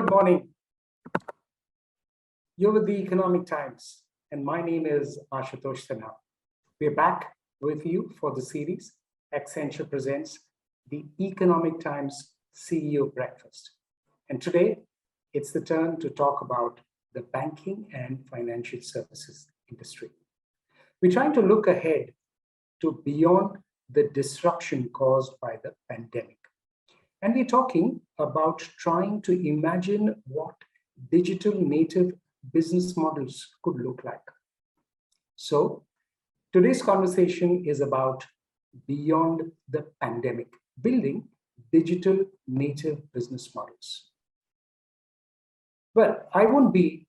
Good morning. You're with the Economic Times, and my name is Ashutosh Sinha. We're back with you for the series. Accenture presents the Economic Times CEO Breakfast. And today, it's the turn to talk about the banking and financial services industry. We're trying to look ahead to beyond the disruption caused by the pandemic. And we're talking about trying to imagine what digital native business models could look like. So today's conversation is about beyond the pandemic, building digital native business models. Well, I wouldn't be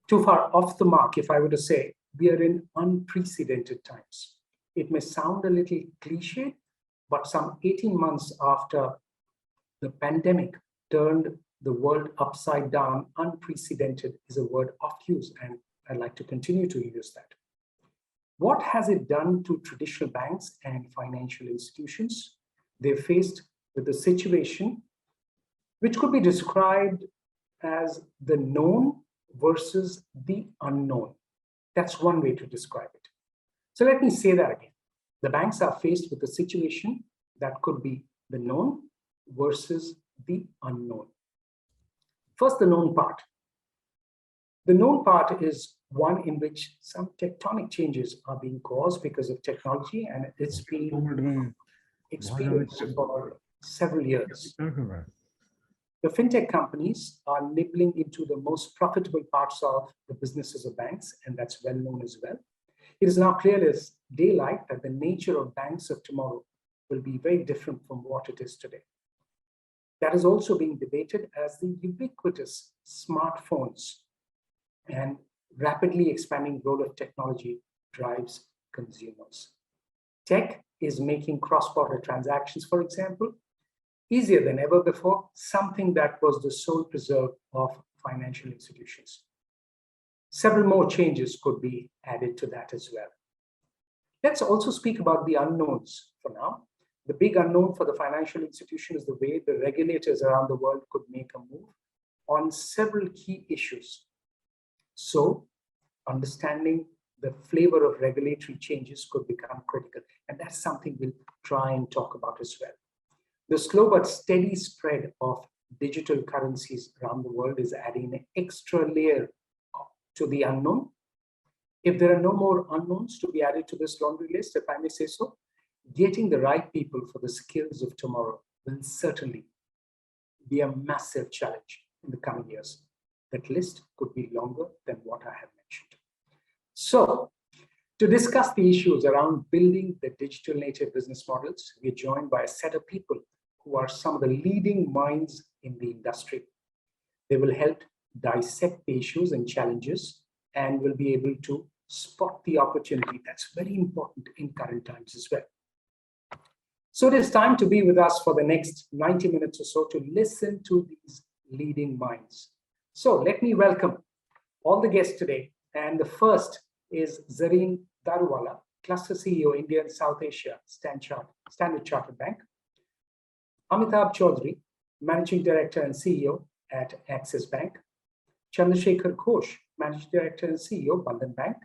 too far off the mark if I were to say we are in unprecedented times. It may sound a little cliche, but some 18 months after the pandemic turned the world upside down, unprecedented is a word oft used, and I'd like to continue to use that. What has it done to traditional banks and financial institutions? They're faced with a situation which could be described as the known versus the unknown. That's one way to describe it. So let me say that again. The banks are faced with a situation that could be the known versus the unknown. First, the known part. The known part is one in which some tectonic changes are being caused because of technology, and it's been experienced for several years. The fintech companies are nibbling into the most profitable parts of the businesses of banks, and that's well known as well. It is now clear as daylight that the nature of banks of tomorrow will be very different from what it is today. That is also being debated as the ubiquitous smartphones and rapidly expanding role of technology drives consumers. Tech is making cross-border transactions, for example, easier than ever before, something that was the sole preserve of financial institutions. Several more changes could be added to that as well. Let's also speak about the unknowns for now. The big unknown for the financial institution is the way the regulators around the world could make a move on several key issues. So, understanding the flavor of regulatory changes could become critical, and that's something we'll try and talk about as well. The slow but steady spread of digital currencies around the world is adding an extra layer to the unknown. If there are no more unknowns to be added to this laundry list, if I may say so, getting the right people for the skills of tomorrow will certainly be a massive challenge in the coming years. That list could be longer than what I have mentioned. So, to discuss the issues around building the digital native business models, we're joined by a set of people who are some of the leading minds in the industry. They will help dissect the issues and challenges and will be able to spot the opportunity. That's very important in current times as well. So it is time to be with us for the next 90 minutes or so to listen to these leading minds. So let me welcome all the guests today. And the first is Zareen Daruwala, Cluster CEO, India and South Asia, Standard Chartered Bank. Amitabh Chaudhary, Managing Director and CEO at Axis Bank. Chandrasekhar Ghosh, Managing Director and CEO, Bandhan Bank.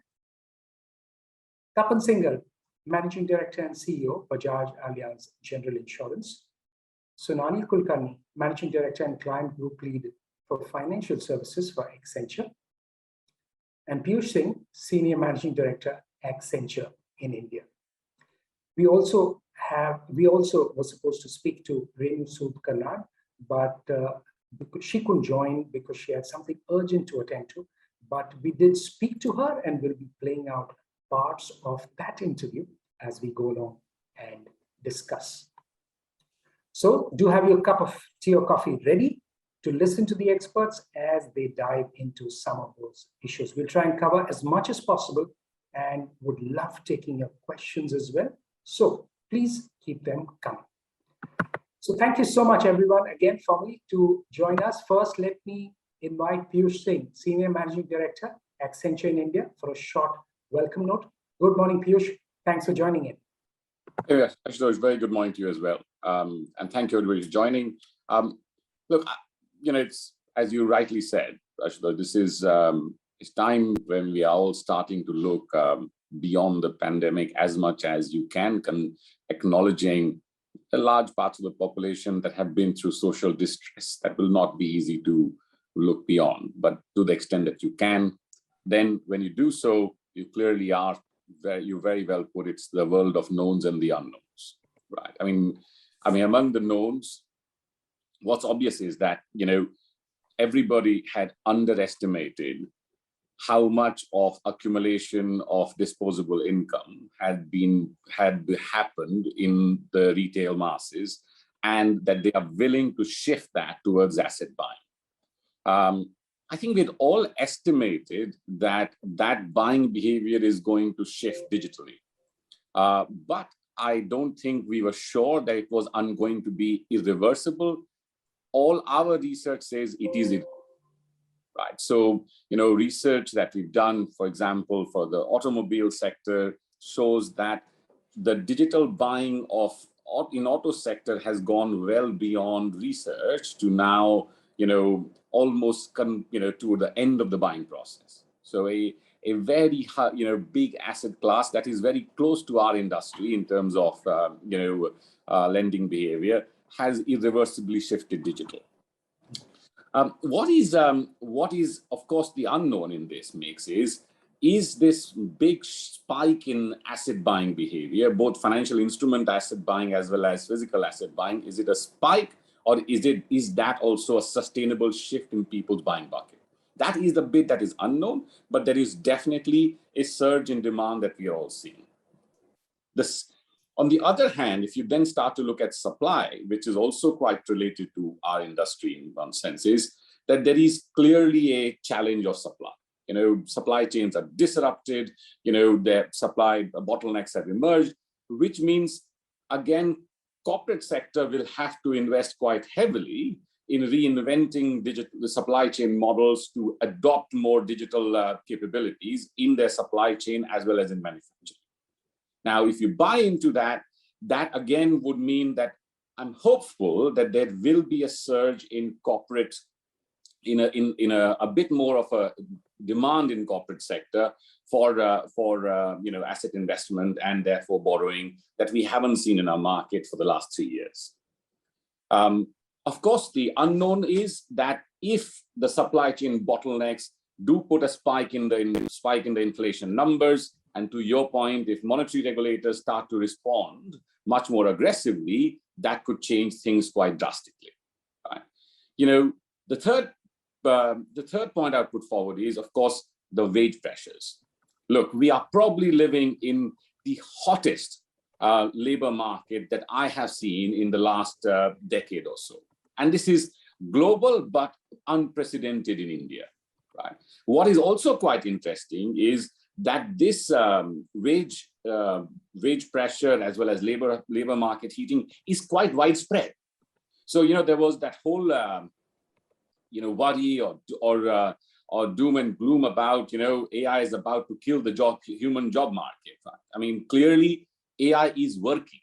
Tapan Singhal, Managing Director and CEO, Bajaj Allianz General Insurance. Sonali Kulkarni, Managing Director and Client Group Lead for Financial Services for Accenture. And Piyush Singh, Senior Managing Director, Accenture in India. We also were supposed to speak to Renu Sood Karnad, but she couldn't join because she had something urgent to attend to. But we did speak to her and we'll be playing out parts of that interview as we go along and discuss. So do have your cup of tea or coffee ready to listen to the experts as they dive into some of those issues. We'll try and cover as much as possible and would love taking your questions as well. So please keep them coming. So thank you so much, everyone, again, for me to join us. First, let me invite Piyush Singh, Senior Managing Director, Accenture in India, for a short welcome note. Good morning, Piyush. Thanks for joining in. Yes, Ashutosh, very good morning to you as well. And thank you everybody for joining. Look, it's as you rightly said, Ashutosh, this is it's time when we are all starting to look beyond the pandemic as much as you can, acknowledging the large parts of the population that have been through social distress that will not be easy to look beyond. But to the extent that you can, then when you do so, you clearly are, you very well put, it's the world of knowns and the unknowns, right? I mean, among the knowns, what's obvious is that, everybody had underestimated how much of accumulation of disposable income had happened in the retail masses, and that they are willing to shift that towards asset buying. I think we'd all estimated that buying behavior is going to shift digitally, but I don't think we were sure that it was going to be irreversible. All our research says it is irreversible. Right. So, research that we've done, for example, for the automobile sector, shows that the digital buying in auto sector has gone well beyond research to now, almost to the end of the buying process. So a very big asset class that is very close to our industry in terms of lending behavior has irreversibly shifted digital. What is, of course, the unknown in this mix is this big spike in asset buying behavior, both financial instrument asset buying as well as physical asset buying, is it a spike, or is that also a sustainable shift in people's buying bucket? That is the bit that is unknown, but there is definitely a surge in demand that we are all seeing. On the other hand, if you then start to look at supply, which is also quite related to our industry in one sense, is that there is clearly a challenge of supply. Supply chains are disrupted, the supply bottlenecks have emerged, which means, again, corporate sector will have to invest quite heavily in reinventing the supply chain models to adopt more digital capabilities in their supply chain as well as in manufacturing. Now, if you buy into that again would mean that I'm hopeful that there will be a surge in corporate, in a bit more of a demand in corporate sector for asset investment and therefore borrowing that we haven't seen in our market for the last 3 years. Of course, the unknown is that if the supply chain bottlenecks do put a spike in the inflation numbers, and to your point, if monetary regulators start to respond much more aggressively, that could change things quite drastically. Right? The third point I put forward is, of course, the wage pressures. Look, we are probably living in the hottest labor market that I have seen in the last decade or so, and this is global but unprecedented in India. Right? What is also quite interesting is that this wage pressure as well as labor market heating is quite widespread. So there was that whole worry or doom and gloom about AI is about to kill the human job market. Right? I mean, clearly AI is working.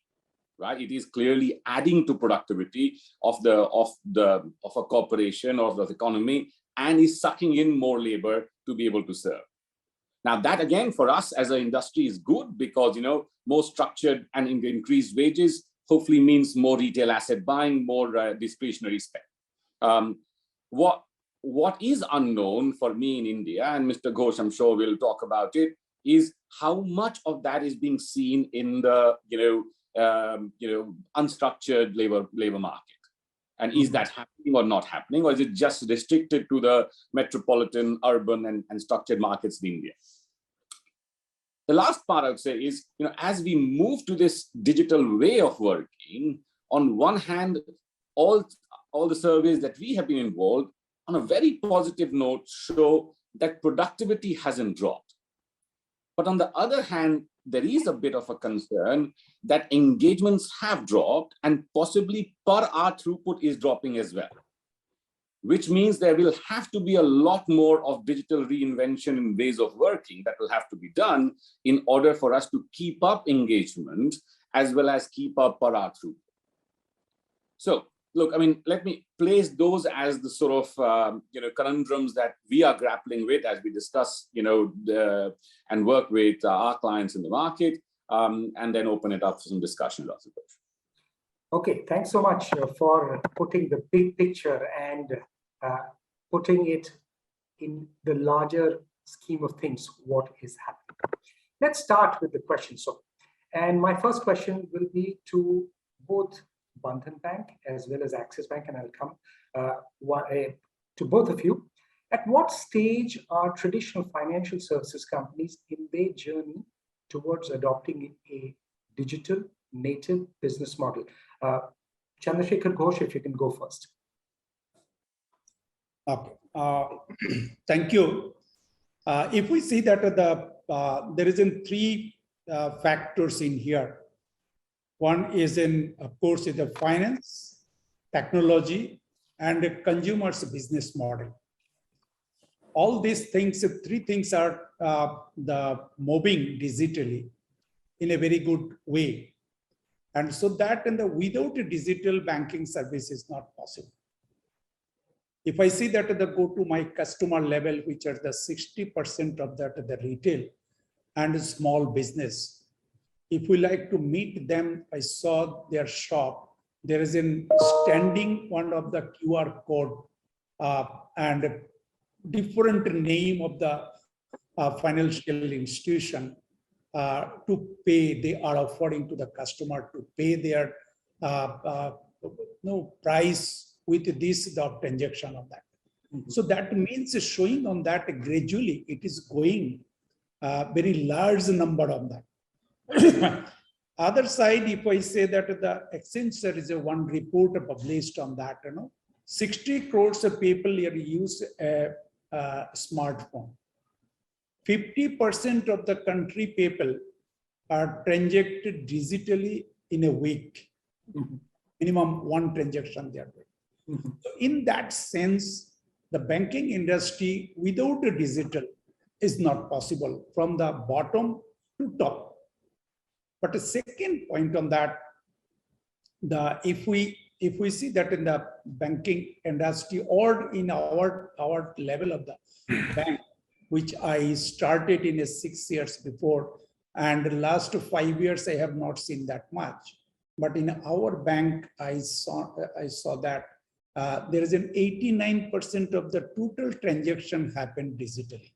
Right? It is clearly adding to productivity of a corporation or of the economy, and is sucking in more labor to be able to serve. Now, that again for us as an industry is good because more structured and increased wages hopefully means more retail asset buying, more discretionary spend. What is unknown for me in India, and Mr. Ghosh, I'm sure will talk about it, is how much of that is being seen in the unstructured labor market. And is that happening or not happening, or is it just restricted to the metropolitan, urban, and structured markets in India? The last part I would say is, as we move to this digital way of working, on one hand, all the surveys that we have been involved on a very positive note show that productivity hasn't dropped. But on the other hand, there is a bit of a concern that engagements have dropped and possibly per hour throughput is dropping as well, which means there will have to be a lot more of digital reinvention in ways of working that will have to be done in order for us to keep up engagement as well as keep up per hour throughput. So look, I mean, let me place those as the sort of conundrums that we are grappling with as we discuss, and work with our clients in the market, and then open it up for some discussion. Okay, thanks so much for putting the big picture and putting it in the larger scheme of things, what is happening. Let's start with the question. And my first question will be to both Bandhan Bank as well as Axis Bank, and I'll come to both of you. At what stage are traditional financial services companies in their journey towards adopting a digital native business model? Chandrasekhar Ghosh, if you can go first. Okay. Thank you. If we see that there is three factors in here. One is of course, the finance, technology, and the consumer's business model. All these things, three things are moving digitally in a very good way. And so that without a digital banking service is not possible. If I see that go to my customer level, which are the 60% of the retail and small business, if we like to meet them, I saw their shop, there is a standing one of the QR code and different name of the financial institution to pay. They are offering to the customer to pay their price with this transaction of that. Mm-hmm. So that means showing on that gradually it is going very large number on that. Other side, if I say that the Accenture is one report published on that, 60 crores of people here use a smartphone. 50% of the country people are transacted digitally in a week. Mm-hmm. Minimum one transaction they are doing. Mm-hmm. So in that sense, the banking industry without a digital is not possible from the bottom to top. But the second point on that, if we see that in the banking industry or in our level of the bank, which I started in 6 years before, and the last 5 years I have not seen that much. But in our bank, I saw that there is an 89% of the total transaction happened digitally.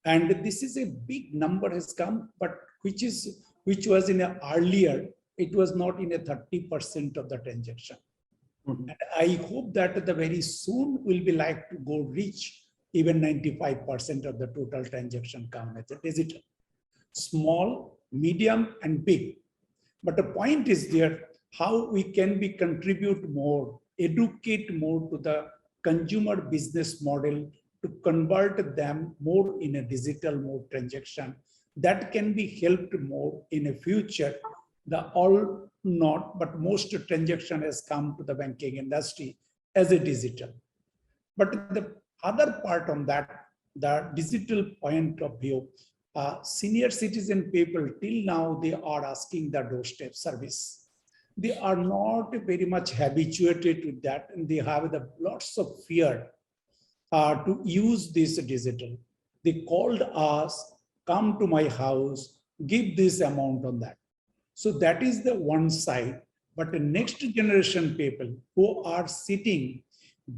And this is a big number has come, but which was in earlier, it was not in 30% of the transaction. Mm-hmm. And I hope that the very soon will be like to go reach even 95% of the total transaction come as a digital. Small, medium, and big. But the point is there, how we can contribute more, educate more to the consumer business model to convert them more in a digital mode transaction. That can be helped more in the future. The all not, but most transaction has come to the banking industry as a digital. But the other part on that, the digital point of view, senior citizen people till now, they are asking the doorstep service. They are not very much habituated to that, and they have lots of fear to use this digital. They called us, come to my house, give this amount on that. So that is the one side. But the next generation people who are sitting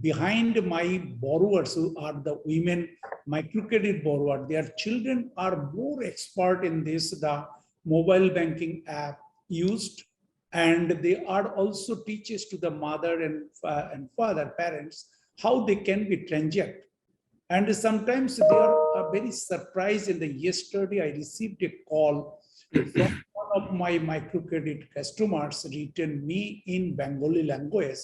behind my borrowers, who are the women microcredit borrower, their children are more expert in this, the mobile banking app used, and they are also teachers to the mother and father, parents, how they can be transact. And sometimes they are very surprised. Yesterday I received a call from one of my microcredit customers written me in Bengali language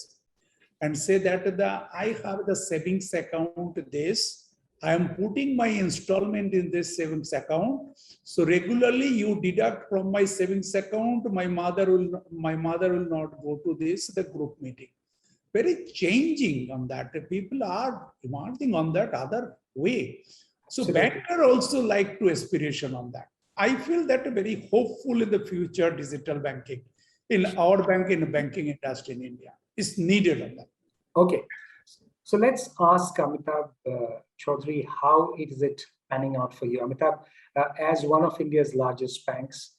and say that I have the savings account this, I am putting my installment in this savings account. So regularly you deduct from my savings account, my mother will not go to the group meeting. Very changing on that. People are demanding on that other way. So banker also like to aspiration on that. I feel that very hopeful in the future digital banking in our bank, in the banking industry in India. is needed on that. Okay. So let's ask Amitabh Chaudhary, how is it panning out for you? Amitabh, as one of India's largest banks,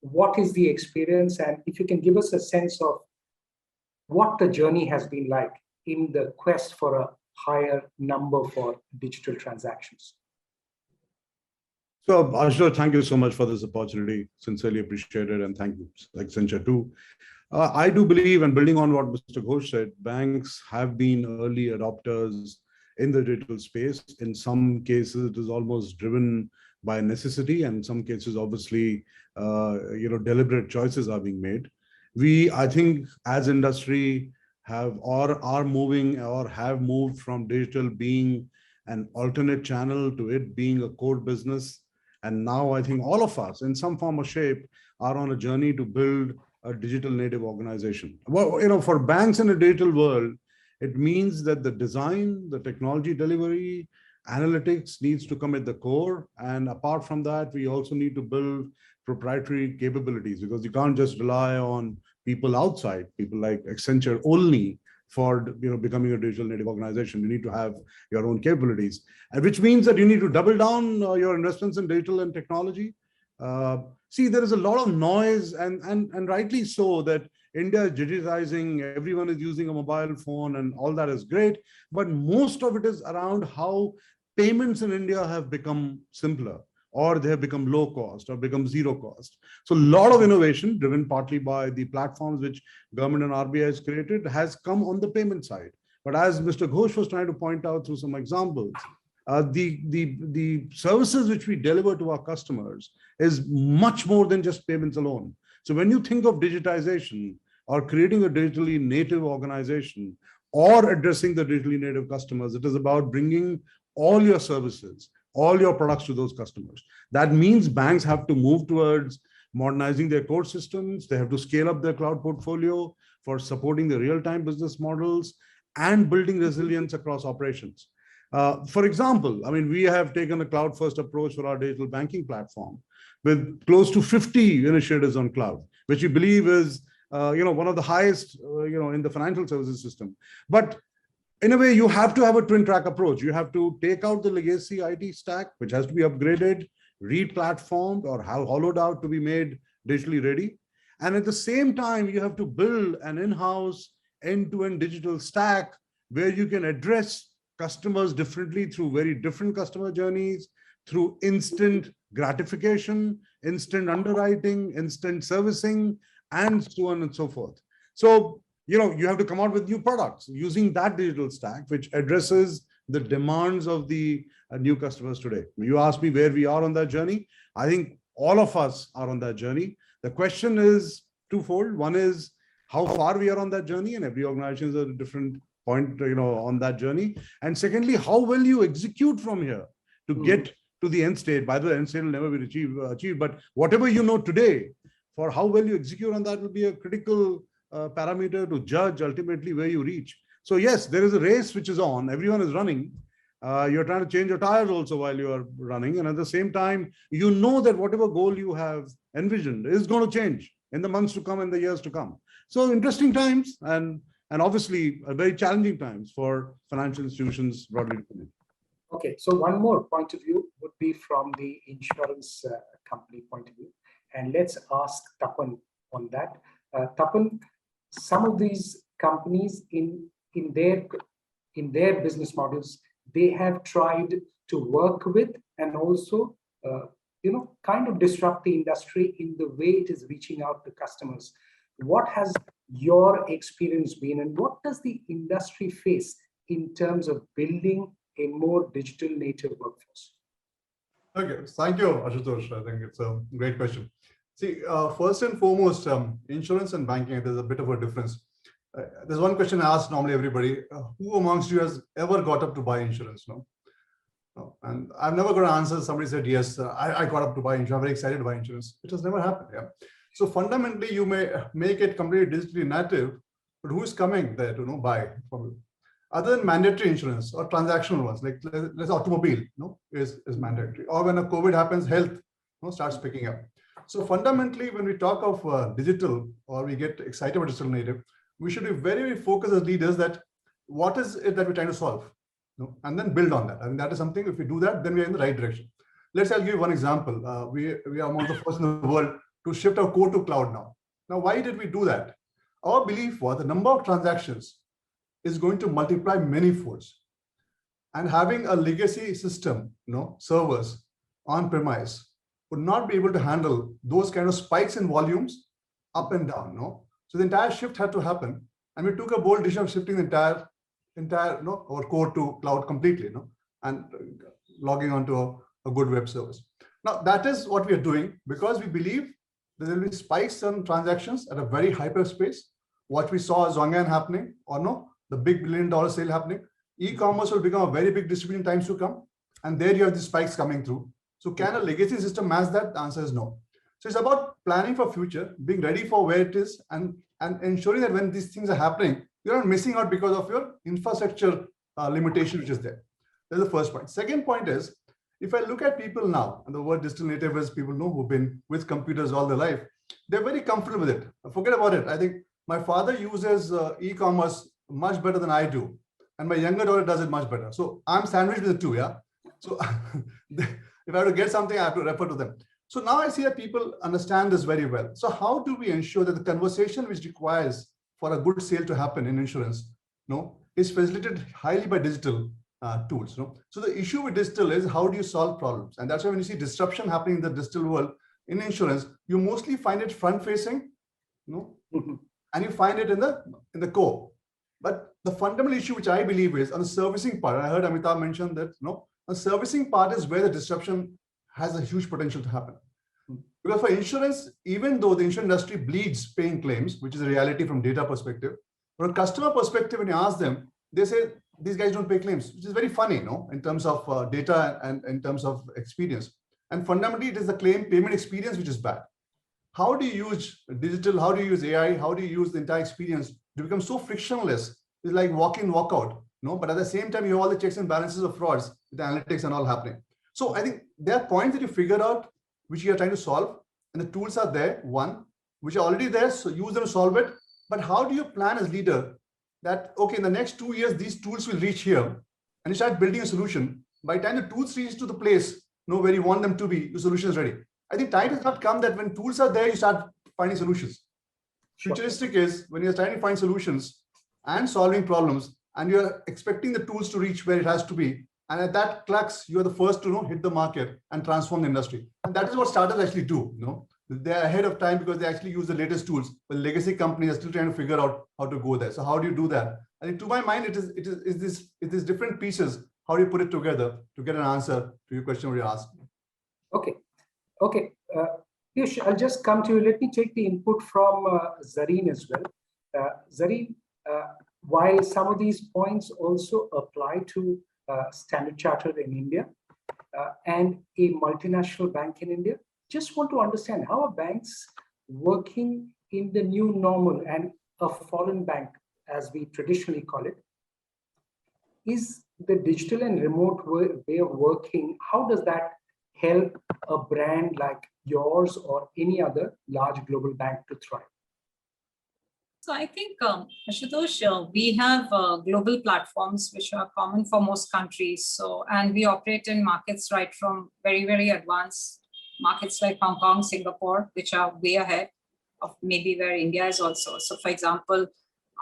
what is the experience? And if you can give us a sense of what the journey has been like in the quest for a higher number for digital transactions. So, Ashutosh, thank you so much for this opportunity. Sincerely appreciate it. And thank you, Accenture, too. I do believe, and building on what Mr. Ghosh said, banks have been early adopters in the digital space. In some cases, it is almost driven by necessity, and in some cases, obviously, deliberate choices are being made. We, I think, as industry, have or are moving or have moved from digital being an alternate channel to it being a core business. And now I think all of us, in some form or shape, are on a journey to build a digital native organization. Well, for banks in a digital world, it means that the design, the technology delivery, analytics needs to come at the core. And apart from that, we also need to build proprietary capabilities, because you can't just rely on people outside, people like Accenture only for becoming a digital native organization. You need to have your own capabilities, and which means that you need to double down your investments in digital and technology. See, there is a lot of noise, and rightly so, that India is digitizing, everyone is using a mobile phone, and all that is great. But most of it is around how payments in India have become simpler, or they have become low cost, or become zero cost. So a lot of innovation driven partly by the platforms which government and RBI has created has come on the payment side. But as Mr. Ghosh was trying to point out through some examples, the services which we deliver to our customers is much more than just payments alone. So when you think of digitization or creating a digitally native organization or addressing the digitally native customers, it is about bringing all your services, all your products to those customers. That means banks have to move towards modernizing their core systems. They have to scale up their cloud portfolio for supporting the real-time business models and building resilience across operations. For example, I mean, we have taken a cloud-first approach for our digital banking platform with close to 50 initiatives on cloud, which we believe is one of the highest in the financial services system. But in a way, you have to have a twin track approach. You have to take out the legacy IT stack, which has to be upgraded, re-platformed, or hollowed out to be made digitally ready. And at the same time, you have to build an in-house end-to-end digital stack where you can address customers differently through very different customer journeys, through instant gratification, instant underwriting, instant servicing, and so on and so forth. So, you have to come out with new products using that digital stack, which addresses the demands of the new customers today. You asked me where we are on that journey. I think all of us are on that journey. The question is twofold. One is how far we are on that journey, and every organization is at a different point, on that journey. And secondly, how will you execute from here to get to the end state? By the way, end state will never be achieved, but whatever you know today, for how well you execute on that will be a critical parameter to judge ultimately where you reach. So yes, there is a race which is on. Everyone is running. You're trying to change your tires also while you are running. And at the same time, you know that whatever goal you have envisioned is going to change in the months to come and the years to come. So interesting times, and obviously very challenging times for financial institutions broadly. Okay, so one more point of view would be from the insurance company point of view. And let's ask Tapan on that. Tapan, some of these companies in their business models, they have tried to work with and also kind of disrupt the industry in the way it is reaching out to customers. What has your experience been, and what does the industry face in terms of building a more digital native workforce? Okay, thank you, Ashutosh. I think it's a great question. See, first and foremost, insurance and banking, there's a bit of a difference. There's one question I ask normally everybody: who amongst you has ever got up to buy insurance? No? And I've never got an answer. Somebody said, yes, I got up to buy insurance. I'm very excited to buy insurance. It has never happened. Yeah. So fundamentally, you may make it completely digitally native, but who is coming there to buy from you? Other than mandatory insurance or transactional ones, like let's automobile, is mandatory. Or when a COVID happens, health starts picking up. So fundamentally, when we talk of digital, or we get excited about digital native, we should be very, very focused as leaders that what is it that we're trying to solve, and then build on that. I mean, that is something, if we do that, then we're in the right direction. I'll give you one example. We are among the first in the world to shift our core to cloud now. Now, why did we do that? Our belief was the number of transactions is going to multiply many folds. And having a legacy system, servers on premise would not be able to handle those kind of spikes in volumes up and down. So the entire shift had to happen. And we took a bold decision of shifting the entire our core to cloud completely, and logging onto a good web service. Now, that is what we are doing because we believe there will be spikes in transactions at a very hyperspace. What we saw as Zhongyan happening, or the big $1 billion sale happening. E-commerce will become a very big distribution in times to come. And there you have the spikes coming through. So can a legacy system match that? The answer is no. So it's about planning for future, being ready for where it is, and ensuring that when these things are happening, you're not missing out because of your infrastructure limitation, which is there. That's the first point. Second point is, if I look at people now, and the word digital native is people know who've been with computers all their life, they're very comfortable with it. Forget about it. I think my father uses e-commerce much better than I do. And my younger daughter does it much better. So I'm sandwiched with the two, yeah? So if I have to get something, I have to refer to them. So now I see that people understand this very well. So how do we ensure that the conversation which requires for a good sale to happen in insurance, is facilitated highly by digital tools. So the issue with digital is how do you solve problems? And that's why when you see disruption happening in the digital world in insurance, you mostly find it front-facing, and you find it in the core. But the fundamental issue, which I believe is on the servicing part, and I heard Amitabh mention that, the servicing part is where the disruption has a huge potential to happen. Because for insurance, even though the insurance industry bleeds paying claims, which is a reality from data perspective, from a customer perspective, when you ask them, they say, these guys don't pay claims, which is very funny, in terms of data and in terms of experience. And fundamentally, it is the claim payment experience which is bad. How do you use digital? How do you use AI? How do you use the entire experience to become so frictionless? It's like walk in, walk out. But at the same time, you have all the checks and balances of frauds, with the analytics and all happening. So I think there are points that you figure out which you are trying to solve, and the tools are there, one, which are already there, so use them to solve it. But how do you plan as leader that, okay, in the next 2 years, these tools will reach here, and you start building a solution. By the time the tools reach to the place, where you want them to be, the solution is ready. I think time has not come that when tools are there, you start finding solutions. Futuristic is when you're trying to find solutions and solving problems, and you're expecting the tools to reach where it has to be. And at that crux, you're the first to hit the market and transform the industry. And that is what startups actually do. They're ahead of time because they actually use the latest tools, but legacy companies are still trying to figure out how to go there. So how do you do that? I think to my mind, it is different pieces. How do you put it together to get an answer to your question you asked? Okay. Piyush, I'll just come to you. Let me take the input from Zareen as well. Zareen, while some of these points also apply to Standard Chartered in India and a multinational bank in India, just want to understand how are banks working in the new normal and a foreign bank, as we traditionally call it. Is the digital and remote way of working, how does that help a brand like yours or any other large global bank to thrive? So I think, Ashutosh, we have global platforms which are common for most countries. So, and we operate in markets right from very, very advanced markets like Hong Kong, Singapore, which are way ahead of maybe where India is also. So for example,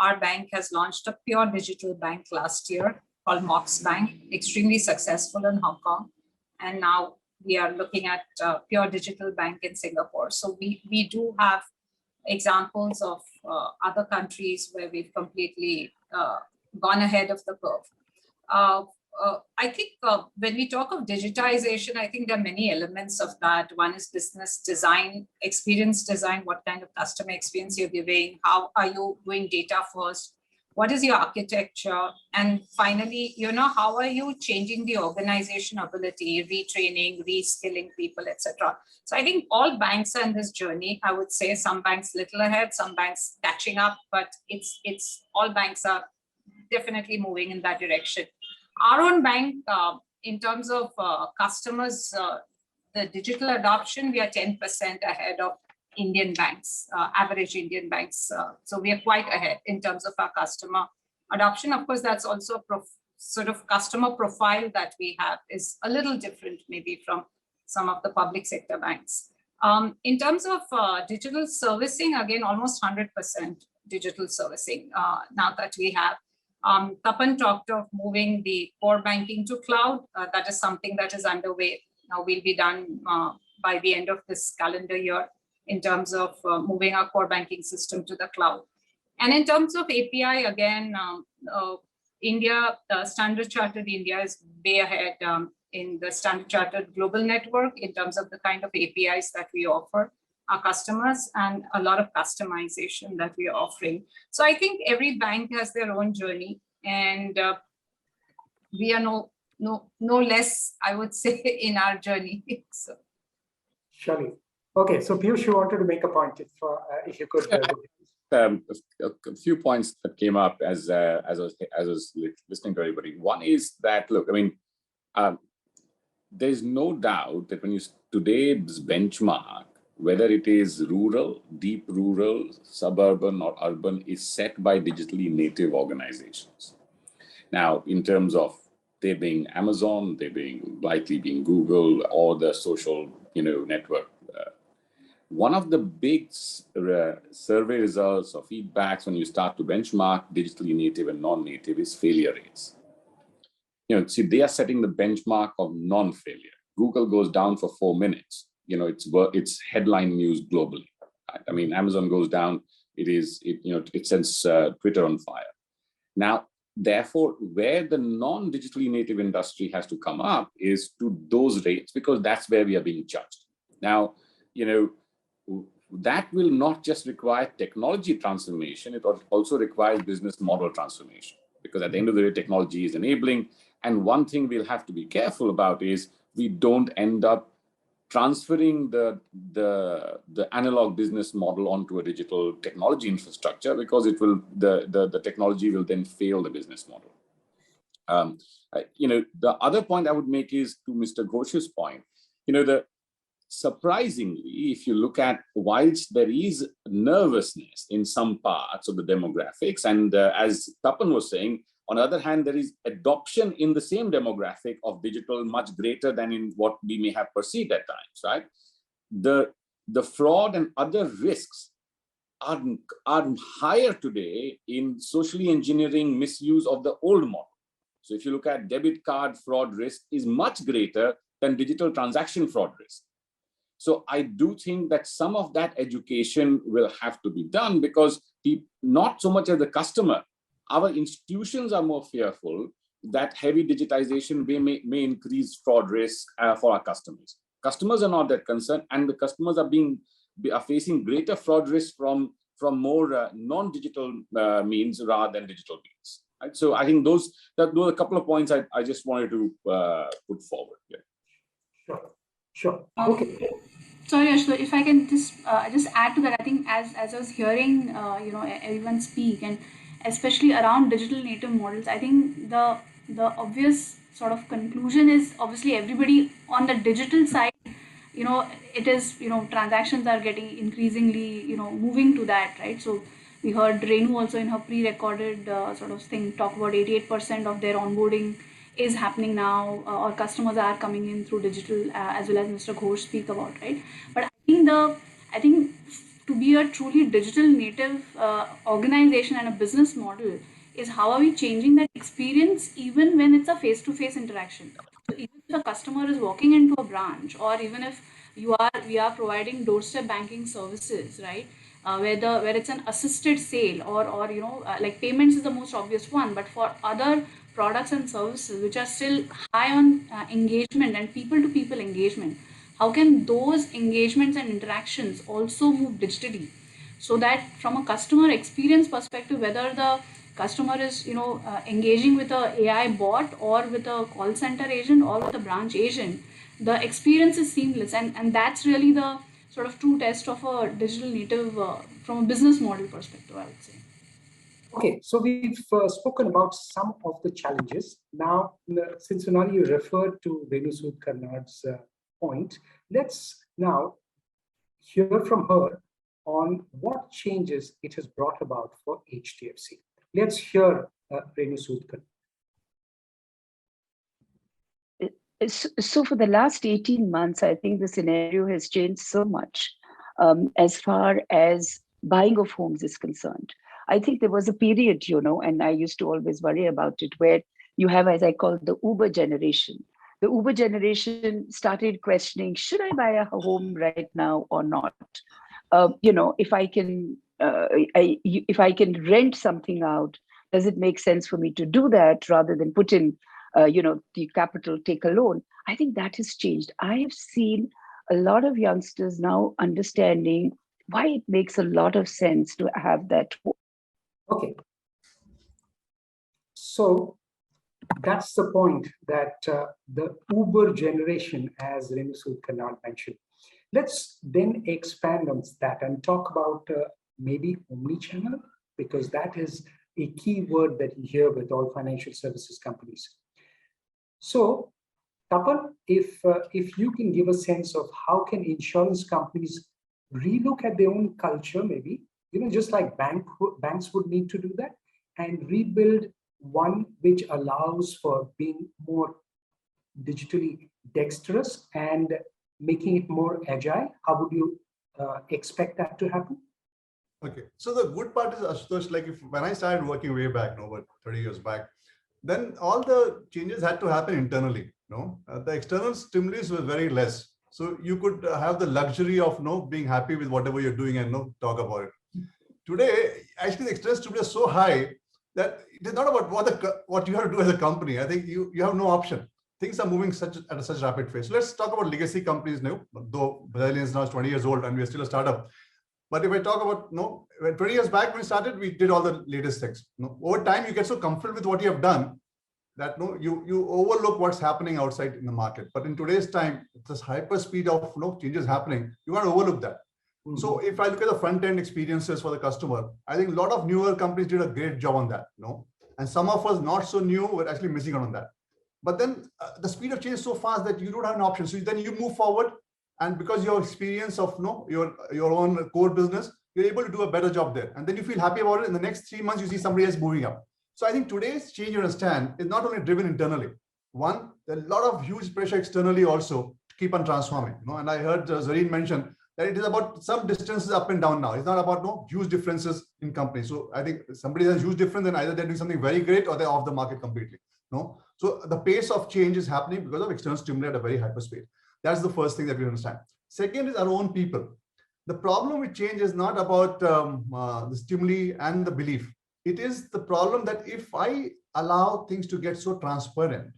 our bank has launched a pure digital bank last year called Mox Bank, extremely successful in Hong Kong. And now we are looking at pure digital bank in Singapore. So we do have examples of other countries where we've completely gone ahead of the curve. I think when we talk of digitization, I think there are many elements of that. One is business design, experience design, what kind of customer experience you're giving, how are you doing data first, what is your architecture, and finally, how are you changing the organization ability, retraining, reskilling people, etc. So I think all banks are in this journey. I would say some banks little ahead, some banks catching up, but it's all banks are definitely moving in that direction. Our own bank, in terms of customers, the digital adoption, we are 10% ahead of Indian banks, average Indian banks. So we are quite ahead in terms of our customer adoption. Of course, that's also sort of customer profile that we have is a little different maybe from some of the public sector banks. In terms of digital servicing, again, almost 100% digital servicing now that we have. Tapan talked of moving the core banking to cloud. That is something that is underway. Now will be done by the end of this calendar year in terms of moving our core banking system to the cloud. And in terms of API, again, India, Standard Chartered India is way ahead in the Standard Chartered Global Network in terms of the kind of APIs that we offer our customers and a lot of customization that we are offering. So I think every bank has their own journey, and we are no less, I would say, in our journey. So. Surely. Okay, so Piyush, you wanted to make a point if you could. A few points that came up as I was listening to everybody. One is that, look, I mean, there's no doubt that when you today's benchmark, whether it is rural, deep rural, suburban, or urban, is set by digitally native organizations. Now, in terms of they being Amazon, they being likely being Google, or the social, network. One of the big survey results or feedbacks when you start to benchmark digitally native and non-native is failure rates. See, they are setting the benchmark of non-failure. Google goes down for 4 minutes. It's headline news globally. Right? I mean, Amazon goes down. It sends Twitter on fire. Now, therefore, where the non-digitally native industry has to come up is to those rates, because that's where we are being judged. Now, that will not just require technology transformation, it also requires business model transformation, because at the end of the day, technology is enabling. And one thing we'll have to be careful about is we don't end up transferring the analog business model onto a digital technology infrastructure, because the technology will then fail the business model. The other point I would make is to Mr. Ghosh's point, surprisingly, if you look at, whilst there is nervousness in some parts of the demographics, and as Tapan was saying, on the other hand, there is adoption in the same demographic of digital much greater than in what we may have perceived at times, right? The fraud and other risks are higher today in socially engineering misuse of the old model. So if you look at debit card fraud risk is much greater than digital transaction fraud risk. So I do think that some of that education will have to be done, because not so much as the customer, our institutions are more fearful that heavy digitization may increase fraud risk for our customers. Customers are not that concerned, and the customers are facing greater fraud risk from more non-digital means rather than digital means. Right? So I think those are a couple of points I just wanted to put forward. Yeah. Sure. Okay. Sorry, Ashok, if I can just add to that. I think as I was hearing, everyone speak, and especially around digital native models, I think the obvious sort of conclusion is obviously everybody on the digital side, it is, transactions are getting increasingly, moving to that, right? So we heard Renu also in her pre-recorded sort of thing talk about 88% of their onboarding is happening now, or customers are coming in through digital, as well as Mr. Ghosh speak about, right? But I think to be a truly digital native organization and a business model is how are we changing that experience even when it's a face-to-face interaction. So even if a customer is walking into a branch, or even if we are providing doorstep banking services, right? Where it's an assisted sale, or like payments is the most obvious one, but for other products and services which are still high on engagement and people-to-people engagement, how can those engagements and interactions also move digitally, so that from a customer experience perspective, whether the customer is engaging with a AI bot, or with a call center agent, or with a branch agent, the experience is seamless, and that's really the sort of true test of a digital native from a business model perspective, I would say. Okay, so we've spoken about some of the challenges. Now, since Sonali referred to Renu Sood Karnad's point, let's now hear from her on what changes it has brought about for HDFC. Let's hear Renu Soodkar. So for the last 18 months, I think the scenario has changed so much as far as buying of homes is concerned. I think there was a period, and I used to always worry about it, where you have, as I call, the Uber generation. The Uber generation started questioning, should I buy a home right now or not? If I can rent something out, does it make sense for me to do that rather than put in the capital, take a loan? I think that has changed. I have seen a lot of youngsters now understanding why it makes a lot of sense to have that. Okay. So that's the point, that the Uber generation, as Renu Soodkar mentioned. Let's then expand on that and talk about maybe omnichannel, because that is a key word that you hear with all financial services companies. So, Tapan, if you can give a sense of how can insurance companies relook at their own culture, maybe, just like banks would need to do that, and rebuild one which allows for being more digitally dexterous and making it more agile. How would you expect that to happen? Okay, so the good part is, Ashutosh, like when I started working way back, about 30 years back, then all the changes had to happen internally. The external stimulus was very less. So you could have the luxury of being happy with whatever you're doing and talk about it. Today, actually, the external stimulus is so high that it is not about what you have to do as a company. I think you have no option. Things are moving at such rapid pace. So let's talk about legacy companies now, though Brazilian is now 20 years old and we are still a startup. But if I talk about, 20 years back when we started, we did all the latest things. Over time, you get so comfortable with what you have done that you overlook what's happening outside in the market. But in today's time, this hyper speed of changes happening, you can't overlook that. Mm-hmm. So if I look at the front end experiences for the customer, I think a lot of newer companies did a great job on that. And some of us not so new were actually missing out on that. But then the speed of change is so fast that you don't have an option. So then you move forward, and because your experience of your own core business, you're able to do a better job there. And then you feel happy about it. In the next 3 months, you see somebody else moving up. So I think today's change, you understand, is not only driven internally. One, there's a lot of huge pressure externally also to keep on transforming. And I heard Zareen mention that it is about some distances up and down now. It's not about huge differences in companies. So I think somebody has a huge difference, and either they're doing something very great or they're off the market completely. So the pace of change is happening because of external stimuli at a very hyper speed. That's the first thing that we understand. Second is our own people. The problem with change is not about the stimuli and the belief. It is the problem that if I allow things to get so transparent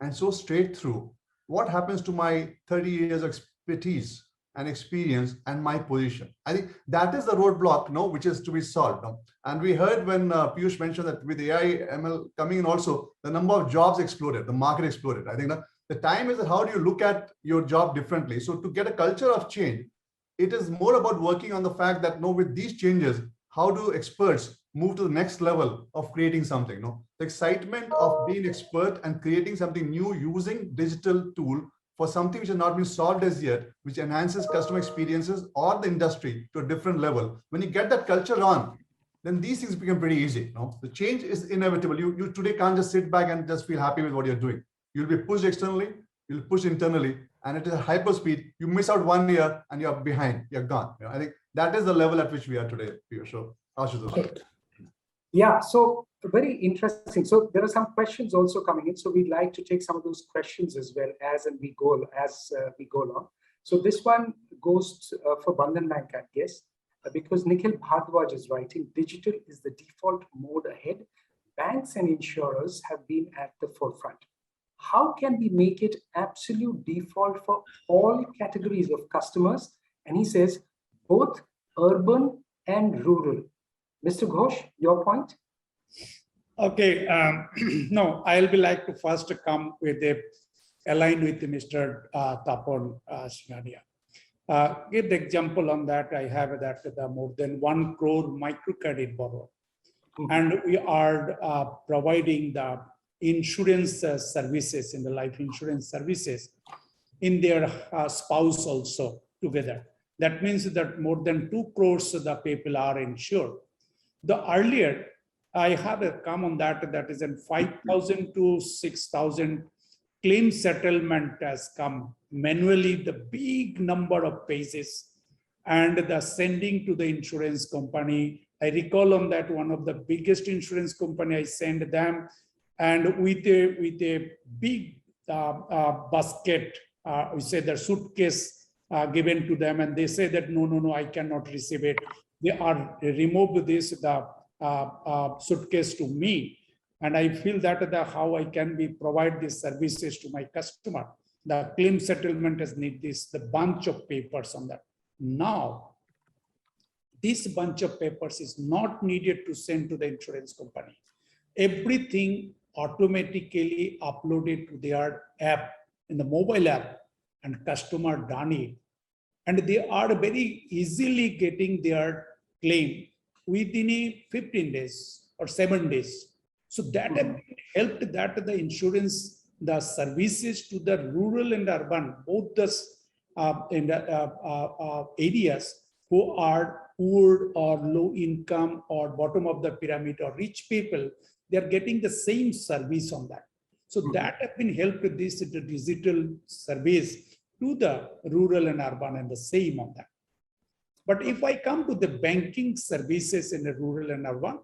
and so straight through, what happens to my 30 years of expertise and experience and my position? I think that is the roadblock, which is to be solved. And we heard when Piyush mentioned that with AI, ML coming in also, the number of jobs exploded, the market exploded. I think the time is that how do you look at your job differently? So to get a culture of change, it is more about working on the fact that with these changes, how do experts move to the next level of creating something? The excitement of being expert and creating something new using digital tool for something which has not been solved as yet, which enhances customer experiences or the industry to a different level. When you get that culture on, then these things become pretty easy. The change is inevitable. You today can't just sit back and just feel happy with what you're doing. You'll be pushed externally, you'll push internally, and it is a hyper speed. You miss out 1 year and you're behind, you're gone. I think that is the level at which we are today. So, Ashutosh. Yeah, so very interesting. So there are some questions also coming in. So we'd like to take some of those questions as well as we go along. So this one goes for Bandhan Bank, I guess, because Nikhil Bhardwaj is writing, digital is the default mode ahead. Banks and insurers have been at the forefront. How can we make it absolute default for all categories of customers? And he says, both urban and rural. Mr. Ghosh, your point? Okay, no, I'll be like to first come with align with Mr. Tapan Singhania. Give the example on that. I have that the more than 1 crore microcredit borrower. And we are providing the insurance services in the life insurance services in their spouse also together. That means that more than 2 crores of the people are insured. The earlier, I have a come on that, that is in 5,000 to 6,000 claim settlement has come manually, the big number of pages and the sending to the insurance company. I recall on that one of the biggest insurance company, I sent them and with a big basket, we say the suitcase given to them, and they say that no, I cannot receive it. They are removed this suitcase to me, and I feel that how I can be provide these services to my customer. The claim settlement has need the bunch of papers on that. Now, this bunch of papers is not needed to send to the insurance company. Everything automatically uploaded to their app, in the mobile app, and customer done it. And they are very easily getting their claim within 15 days or 7 days. So that helped that the insurance, the services to the rural and urban, both the areas who are poor or low income or bottom of the pyramid or rich people, they are getting the same service on that. So that has been helped with this digital service to the rural and urban and the same on that. But if I come to the banking services in the rural and urban,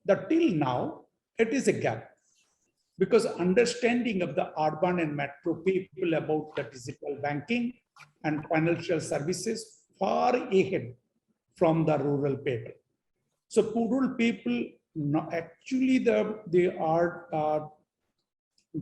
that till now, it is a gap. Because understanding of the urban and metro people about the digital banking and financial services far ahead from the rural people. So rural people, actually they are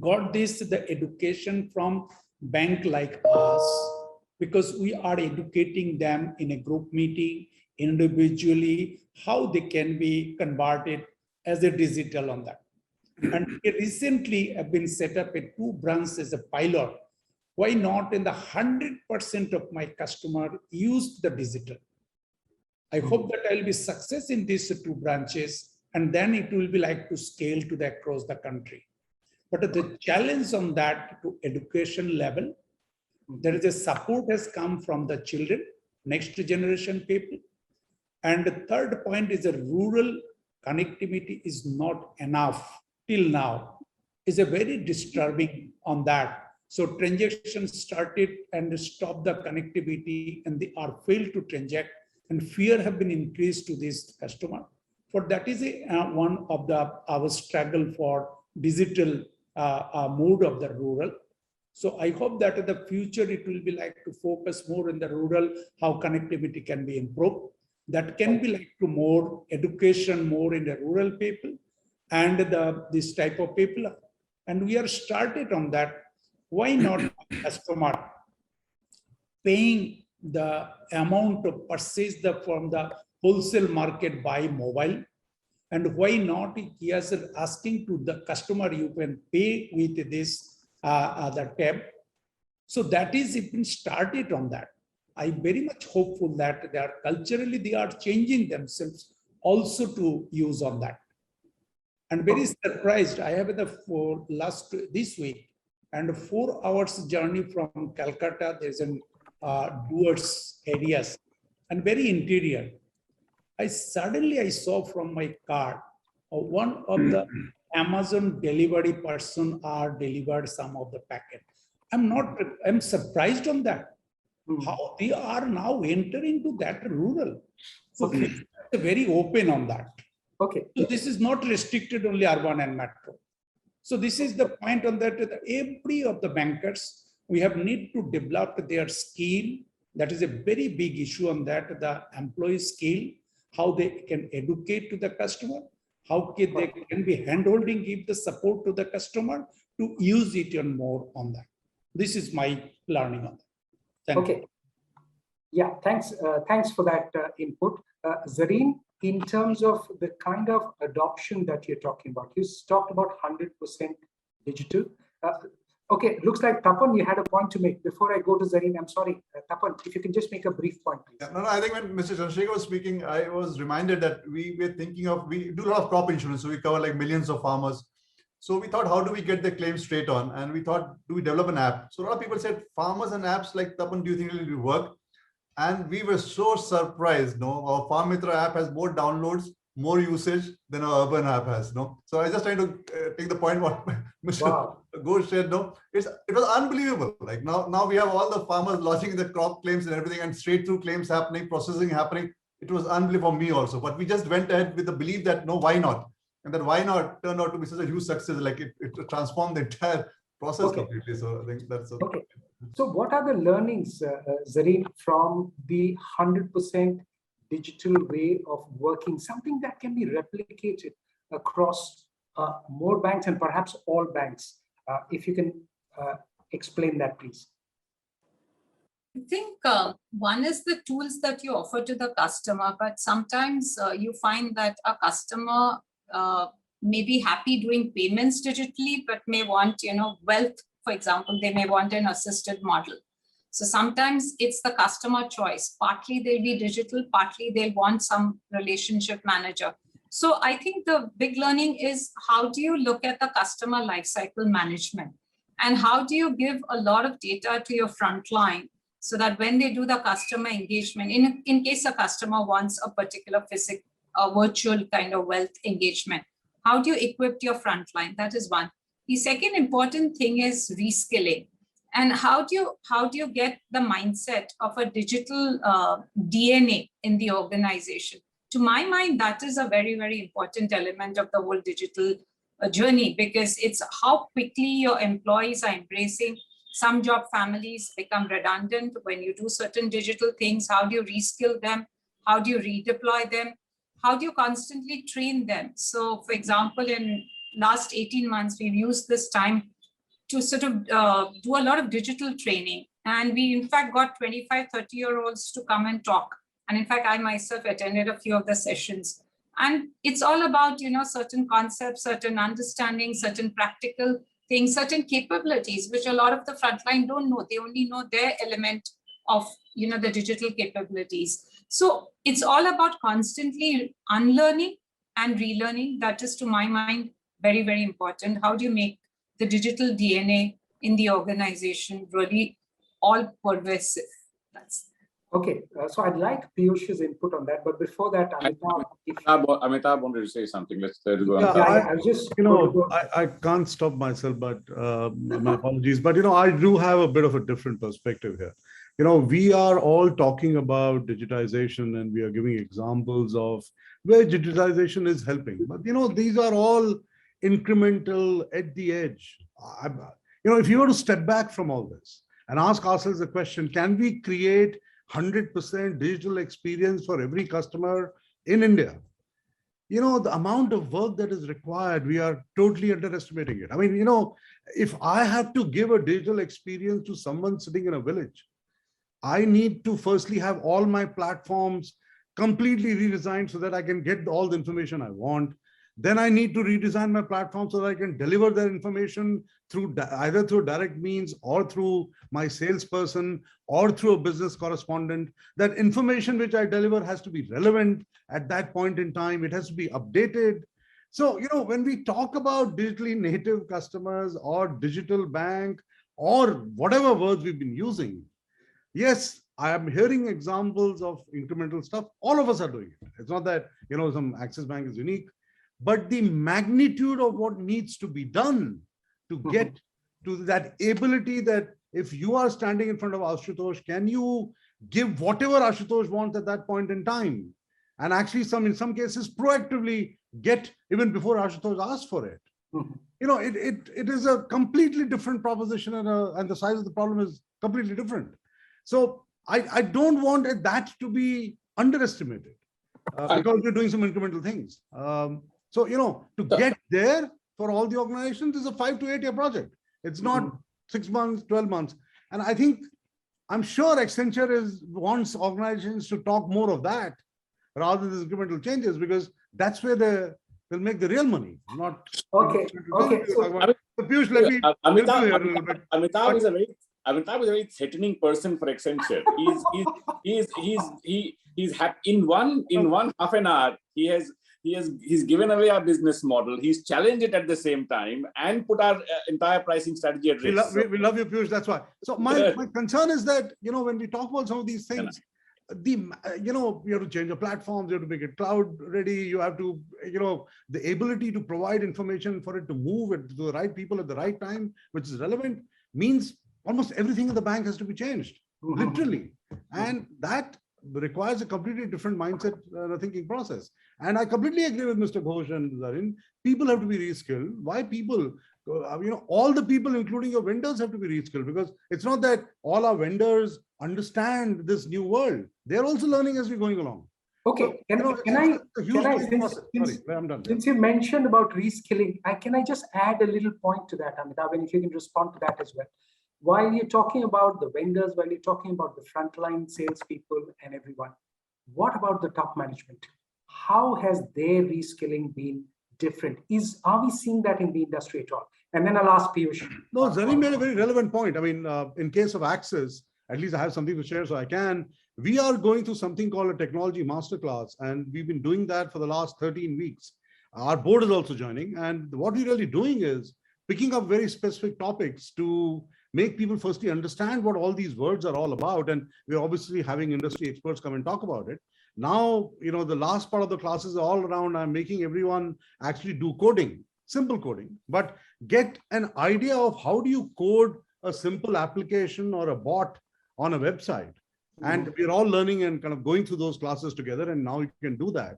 got the education from bank like us, because we are educating them in a group meeting, individually, how they can be converted as a digital on that. And recently have been set up at 2 branches as a pilot. Why not in the 100% of my customer use the digital? I hope that I'll be success in these 2 branches, and then it will be like to scale to the across the country. But the challenge on that to education level, there is a support has come from the children, next generation people. And the third point is a rural connectivity is not enough till now. Is a very disturbing on that. So transactions started and stopped the connectivity, and they are failed to transact, and fear have been increased to this customer. For that is one of our struggle for digital mode of the rural. So I hope that in the future it will be like to focus more in the rural, how connectivity can be improved. That can be like to more education, more in the rural people and this type of people. And we are started on that. Why not customer paying the amount of purchase from the wholesale market by mobile? And why not he is asking to the customer, you can pay with this the tab. So that is been started on that. I'm very much hopeful that they are culturally, they are changing themselves also to use on that. And very surprised, I have this week, and 4 hours journey from Calcutta, there's an towards areas and very interior. I saw from my car, one of the Amazon delivery person are delivered some of the packet. I'm surprised on that. How they are now entering to that rural. So they're very open on that. Okay. So this is not restricted only urban and metro. So this is the point on that. Every of the bankers, we have need to develop their skill. That is a very big issue on that, the employee skill, how they can educate to the customer, how they can be handholding, give the support to the customer to use it and more on that. This is my learning on that. Thank you. Yeah, thanks. Thanks for that input. Zareen, in terms of the kind of adoption that you're talking about, you talked about 100% digital. Okay, looks like Tapan, you had a point to make. Before I go to Zareen, I'm sorry, Tapan, if you can just make a brief point, please. Yeah, no, I think when Mr. Chandrasekhar was speaking, I was reminded that we were thinking of, we do a lot of crop insurance, so we cover like millions of farmers. So we thought, how do we get the claim straight on? And we thought, do we develop an app? So a lot of people said, farmers and apps like Tapan, do you think it will work? And we were so surprised. No, our Farm Mitra app has more downloads, more usage than our urban app has. No, so I just trying to take the point what Mr. Ghosh said. No, it was unbelievable. Like now we have all the farmers lodging the crop claims and everything, and straight through claims happening, processing happening. It was unbelievable for me also. But we just went ahead with the belief that no, why not? And that why not turned out to be such a huge success. Like it transformed the entire process completely. So I think that's okay. So what are the learnings, Zareen, from the 100% digital way of working, something that can be replicated across more banks and perhaps all banks? If you can explain that, please. I think one is the tools that you offer to the customer, but sometimes you find that a customer may be happy doing payments digitally, but may want, wealth, for example, they may want an assisted model. So sometimes it's the customer choice. Partly they'll be digital, partly they'll want some relationship manager. So I think the big learning is how do you look at the customer lifecycle management? And how do you give a lot of data to your frontline so that when they do the customer engagement, in case a customer wants a particular virtual kind of wealth engagement, how do you equip your frontline? That is one. The second important thing is reskilling. And how do you get the mindset of a digital DNA in the organization? To my mind, that is a very, very important element of the whole digital journey, because it's how quickly your employees are embracing. Some job families become redundant when you do certain digital things. How do you reskill them? How do you redeploy them? How do you constantly train them? So, for example, in last 18 months, we've used this time to sort of do a lot of digital training. And we, in fact, got 25, 30-year-olds to come and talk. And in fact, I myself attended a few of the sessions. And it's all about, certain concepts, certain understanding, certain practical things, certain capabilities, which a lot of the frontline don't know. They only know their element of, the digital capabilities. So it's all about constantly unlearning and relearning. That is, to my mind, very, very important. How do you make the digital DNA in the organization really all pervasive? That's okay. So I'd like Piyush's input on that, but before that, Amitabh wanted to say something. Let's go on. I just, I can't stop myself, but my apologies. But I do have a bit of a different perspective here. We are all talking about digitization, and we are giving examples of where digitization is helping. But these are all incremental at the edge. If you were to step back from all this and ask ourselves the question, can we create 100% digital experience for every customer in India? The amount of work that is required, we are totally underestimating it. I mean, if I have to give a digital experience to someone sitting in a village, I need to firstly have all my platforms completely redesigned so that I can get all the information I want. Then I need to redesign my platform so that I can deliver that information through either through direct means or through my salesperson or through a business correspondent. That information which I deliver has to be relevant at that point in time. It has to be updated. So, when we talk about digitally native customers or digital bank or whatever words we've been using, yes, I am hearing examples of incremental stuff. All of us are doing it. It's not that, some Axis Bank is unique. But the magnitude of what needs to be done to get to that ability that if you are standing in front of Ashutosh, can you give whatever Ashutosh wants at that point in time? And actually in some cases proactively get even before Ashutosh asks for it. It is a completely different proposition, and the size of the problem is completely different. So I don't want that to be underestimated because we're doing some incremental things. So, to get there for all the organizations is a 5 to 8 year project. It's not 6 months, 12 months. And I'm sure Accenture wants organizations to talk more of that rather than incremental changes, because that's where they'll make the real money. Not okay. So, Piyush, let me Amitabh is a very threatening person for Accenture. He's in one half an hour, he's given away our business model. He's challenged it at the same time and put our entire pricing strategy at risk. We love you, Piyush. That's why. So my concern is that, when we talk about some of these things, you have to change the platforms, you have to make it cloud ready, you have to, the ability to provide information for it to move it to the right people at the right time, which is relevant, means almost everything in the bank has to be changed, literally. And that requires a completely different mindset, thinking process. And I completely agree with Mr. Ghosh and Zarin. People have to be reskilled. Why people? All the people, including your vendors, have to be reskilled, because it's not that all our vendors understand this new world. They're also learning as we're going along. Okay, So, since you mentioned about reskilling, can I just add a little point to that, Amitabh, and if you can respond to that as well. While you're talking about the vendors, while you're talking about the frontline salespeople and everyone, what about the top management? How has their reskilling been different? Are we seeing that in the industry at all? And then I'll ask Piyush. No, Zarin made a very relevant point. I mean, in case of Access, at least I have something to share, so I can. We are going through something called a technology masterclass, and we've been doing that for the last 13 weeks. Our board is also joining, and what we're really doing is picking up very specific topics to make people firstly understand what all these words are all about. And we're obviously having industry experts come and talk about it. Now, the last part of the classes are all around, I'm making everyone actually do coding, simple coding, but get an idea of how do you code a simple application or a bot on a website. And we're all learning and kind of going through those classes together. And now you can do that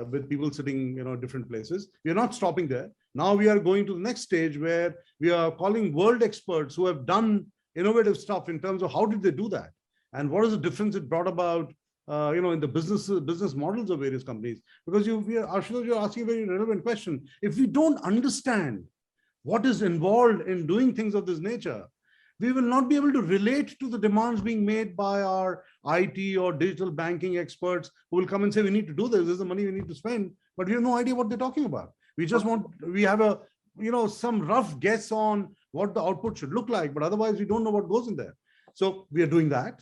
with people sitting, different places. We're not stopping there. Now we are going to the next stage where we are calling world experts who have done innovative stuff in terms of how did they do that? And what is the difference it brought about, in the business models of various companies? Because Ashutosh, you're asking a very relevant question. If we don't understand what is involved in doing things of this nature, we will not be able to relate to the demands being made by our IT or digital banking experts who will come and say, we need to do this. This is the money we need to spend, but we have no idea what they're talking about. We just we have some rough guess on what the output should look like, but otherwise we don't know what goes in there. So we are doing that.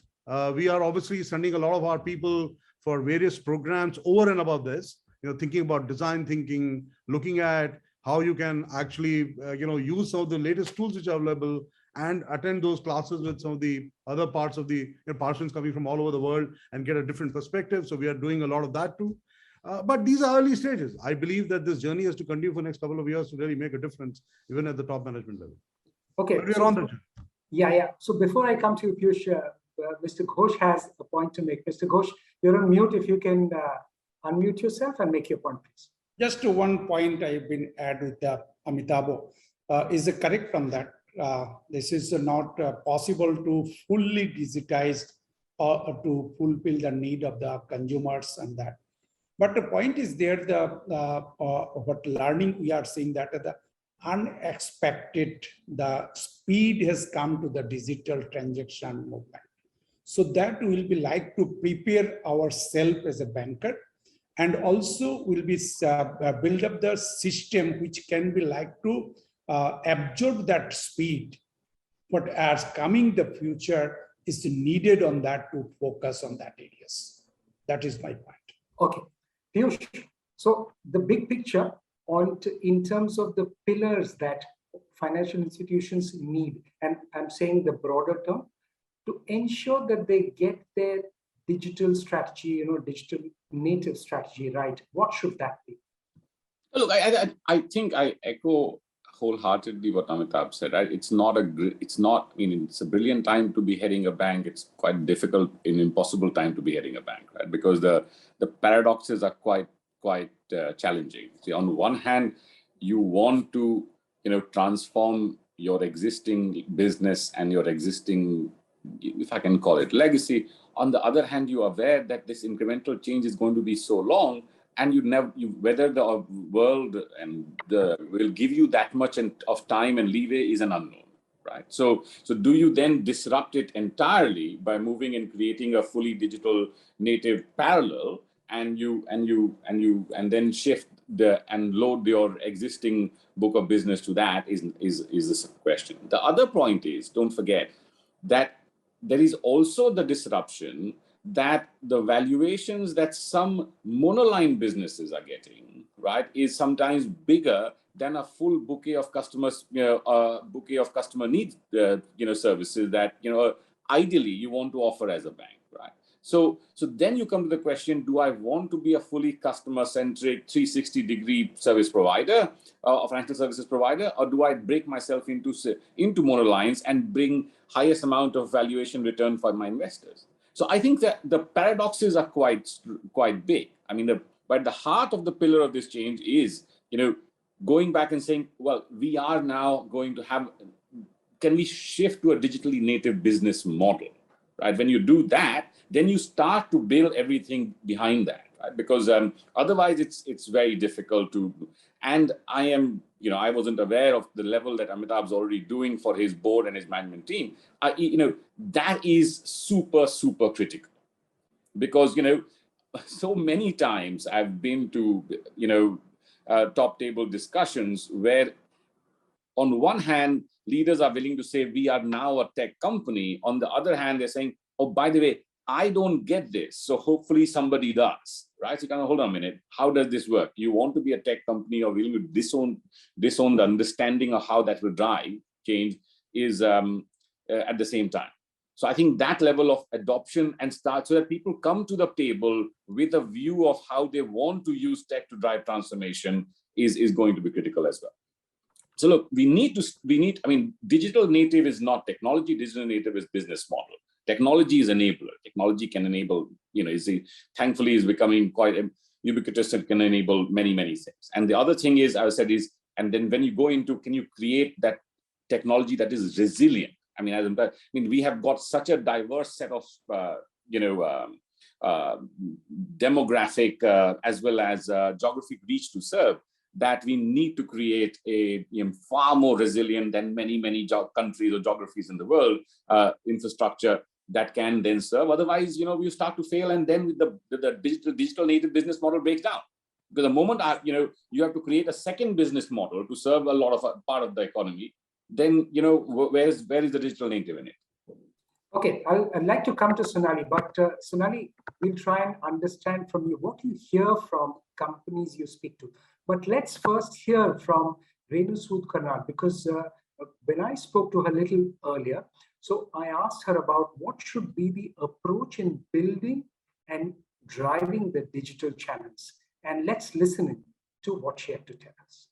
We are obviously sending a lot of our people for various programs over and above this, thinking about design thinking, looking at how you can actually, use some of the latest tools which are available and attend those classes with some of the other parts of the participants coming from all over the world and get a different perspective. So we are doing a lot of that too. But these are early stages. I believe that this journey has to continue for the next couple of years to really make a difference, even at the top management level. Okay. But we're on the journey. Yeah. So before I come to you, Piyush, Mr. Ghosh has a point to make. Mr. Ghosh, you're on mute. If you can unmute yourself and make your point, please. Just one point I've been add with Amitabh. Is it correct on that? This is not possible to fully digitize or to fulfill the need of the consumers and that. But the point is there, what learning we are seeing that the unexpected, the speed has come to the digital transaction movement. So that will be like to prepare ourselves as a banker, and also will be build up the system which can be like to absorb that speed. But as coming the future is needed on that to focus on that areas. That is my point. Okay. Piyush, so the big picture in terms of the pillars that financial institutions need, and I'm saying the broader term, to ensure that they get their digital strategy, digital native strategy right, what should that be? Look, I think I echo wholeheartedly what Amitabh said. Right? It's a brilliant time to be heading a bank. It's quite difficult, an impossible time to be heading a bank, right? Because the paradoxes are quite challenging. See, on one hand, you want to transform your existing business and your existing, if I can call it, legacy. On the other hand, you are aware that this incremental change is going to be so long, and whether the world will give you that much of time and leeway is an unknown, right? So do you then disrupt it entirely by moving and creating a fully digital native parallel, and then shift and load your existing book of business to that is this question. The other point is, don't forget that there is also the disruption that the valuations that some monoline businesses are getting, right, is sometimes bigger than a full bouquet of customers, bouquet of customer needs, services that, ideally you want to offer as a bank, right? So then you come to the question, do I want to be a fully customer-centric 360-degree service provider, a financial services provider, or do I break myself into monolines and bring highest amount of valuation return for my investors? So I think that the paradoxes are quite big. I mean, but the heart of the pillar of this change is, going back and saying, well, we are now going to have, can we shift to a digitally native business model? Right? When you do that, then you start to build everything behind that, right? Because otherwise it's very difficult to. And I wasn't aware of the level that Amitabh's already doing for his board and his management team. That is super, super critical, because so many times I've been to top table discussions where, on one hand, leaders are willing to say we are now a tech company. On the other hand, they're saying, oh, by the way, I don't get this, so hopefully somebody does, right? So you kind of, hold on a minute, how does this work? You want to be a tech company or willing to disown the understanding of how that will drive change is at the same time. So I think that level of adoption and start, so that people come to the table with a view of how they want to use tech to drive transformation is going to be critical as well. So look, digital native is not technology, digital native is business model. Technology is enabler. Technology can enable, thankfully is becoming quite ubiquitous and can enable many, many things. And the other thing is, I said is, and then when you go into, can you create that technology that is resilient? We have got such a diverse set of, demographic as well as geographic reach to serve, that we need to create a far more resilient than many countries or geographies in the world infrastructure that can then serve. Otherwise, we start to fail, and then the digital native business model breaks down. Because the moment you have to create a second business model to serve a lot of part of the economy, then where is the digital native in it? Okay, I'd like to come to Sonali, but Sonali, we'll try and understand from you what you hear from companies you speak to. But let's first hear from Renu Sood Karnal, because when I spoke to her a little earlier, so I asked her about what should be the approach in building and driving the digital channels. And let's listen to what she had to tell us.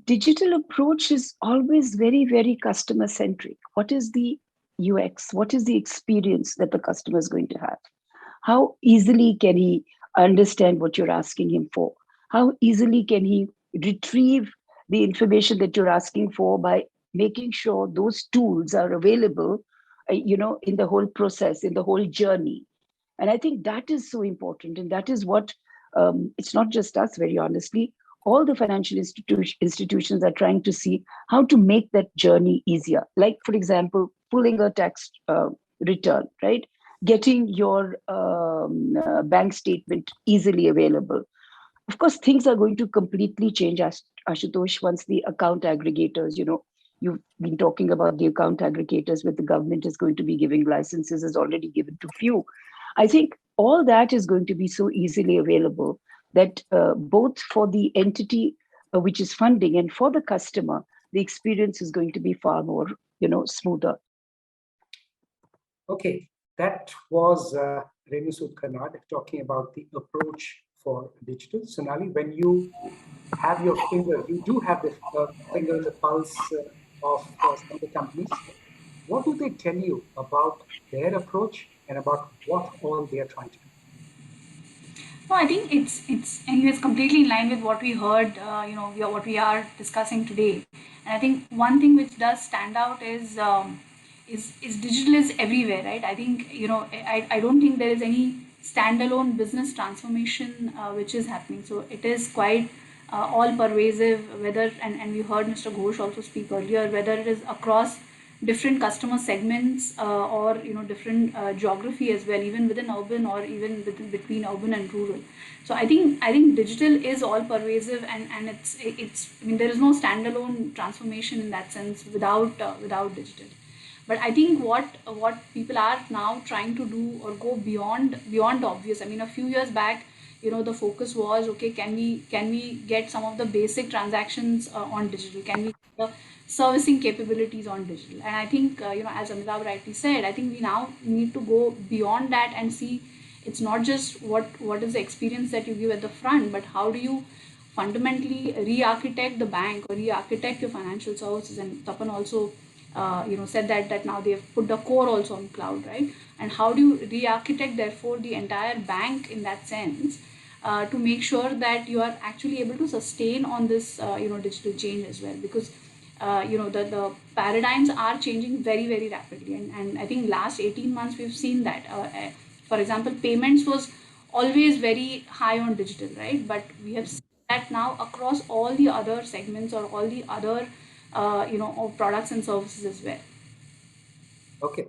Digital approach is always very, very customer centric. What is the UX? What is the experience that the customer is going to have? How easily can he understand what you're asking him for? How easily can he retrieve the information that you're asking for by making sure those tools are available, in the whole process, in the whole journey? And I think that is so important. And that is what, it's not just us, very honestly, all the financial institutions are trying to see how to make that journey easier. Like, for example, pulling a tax return, right? Getting your bank statement easily available. Of course, things are going to completely change, Ashutosh, once the account aggregators, you've been talking about the account aggregators where the government is going to be giving licenses, is already given to few. I think all that is going to be so easily available that both for the entity which is funding and for the customer, the experience is going to be far more, smoother. Okay, that was Renu Sood Karnal talking about the approach for digital. Sonali, when you have your finger, you do have the finger in the pulse of some of the companies. What do they tell you about their approach and about what all they are trying to do? No, I think it's anyways completely in line with what we heard, what we are discussing today. And I think one thing which does stand out is digital is everywhere, right? I think, I don't think there is any standalone business transformation which is happening. So it is quite all pervasive, and we heard Mr. Ghosh also speak earlier, whether it is across different customer segments or different geography as well, even within urban or even between urban and rural. So I think digital is all pervasive, and it's there is no standalone transformation in that sense without digital. But I think what people are now trying to do or go beyond the obvious. A few years back, the focus was, okay, can we get some of the basic transactions on digital? Can we the servicing capabilities on digital. And I think, as Amitabh rightly said, I think we now need to go beyond that and see it's not just what is the experience that you give at the front, but how do you fundamentally re-architect the bank or re-architect your financial services. And Tapan also said that now they have put the core also on cloud, right? And how do you re-architect therefore the entire bank in that sense, to make sure that you are actually able to sustain on this digital change as well, because the paradigms are changing very, very rapidly. And I think last 18 months we've seen that, for example, payments was always very high on digital, right? But we have seen that now across all the other segments or all the other of products and services as well. Okay.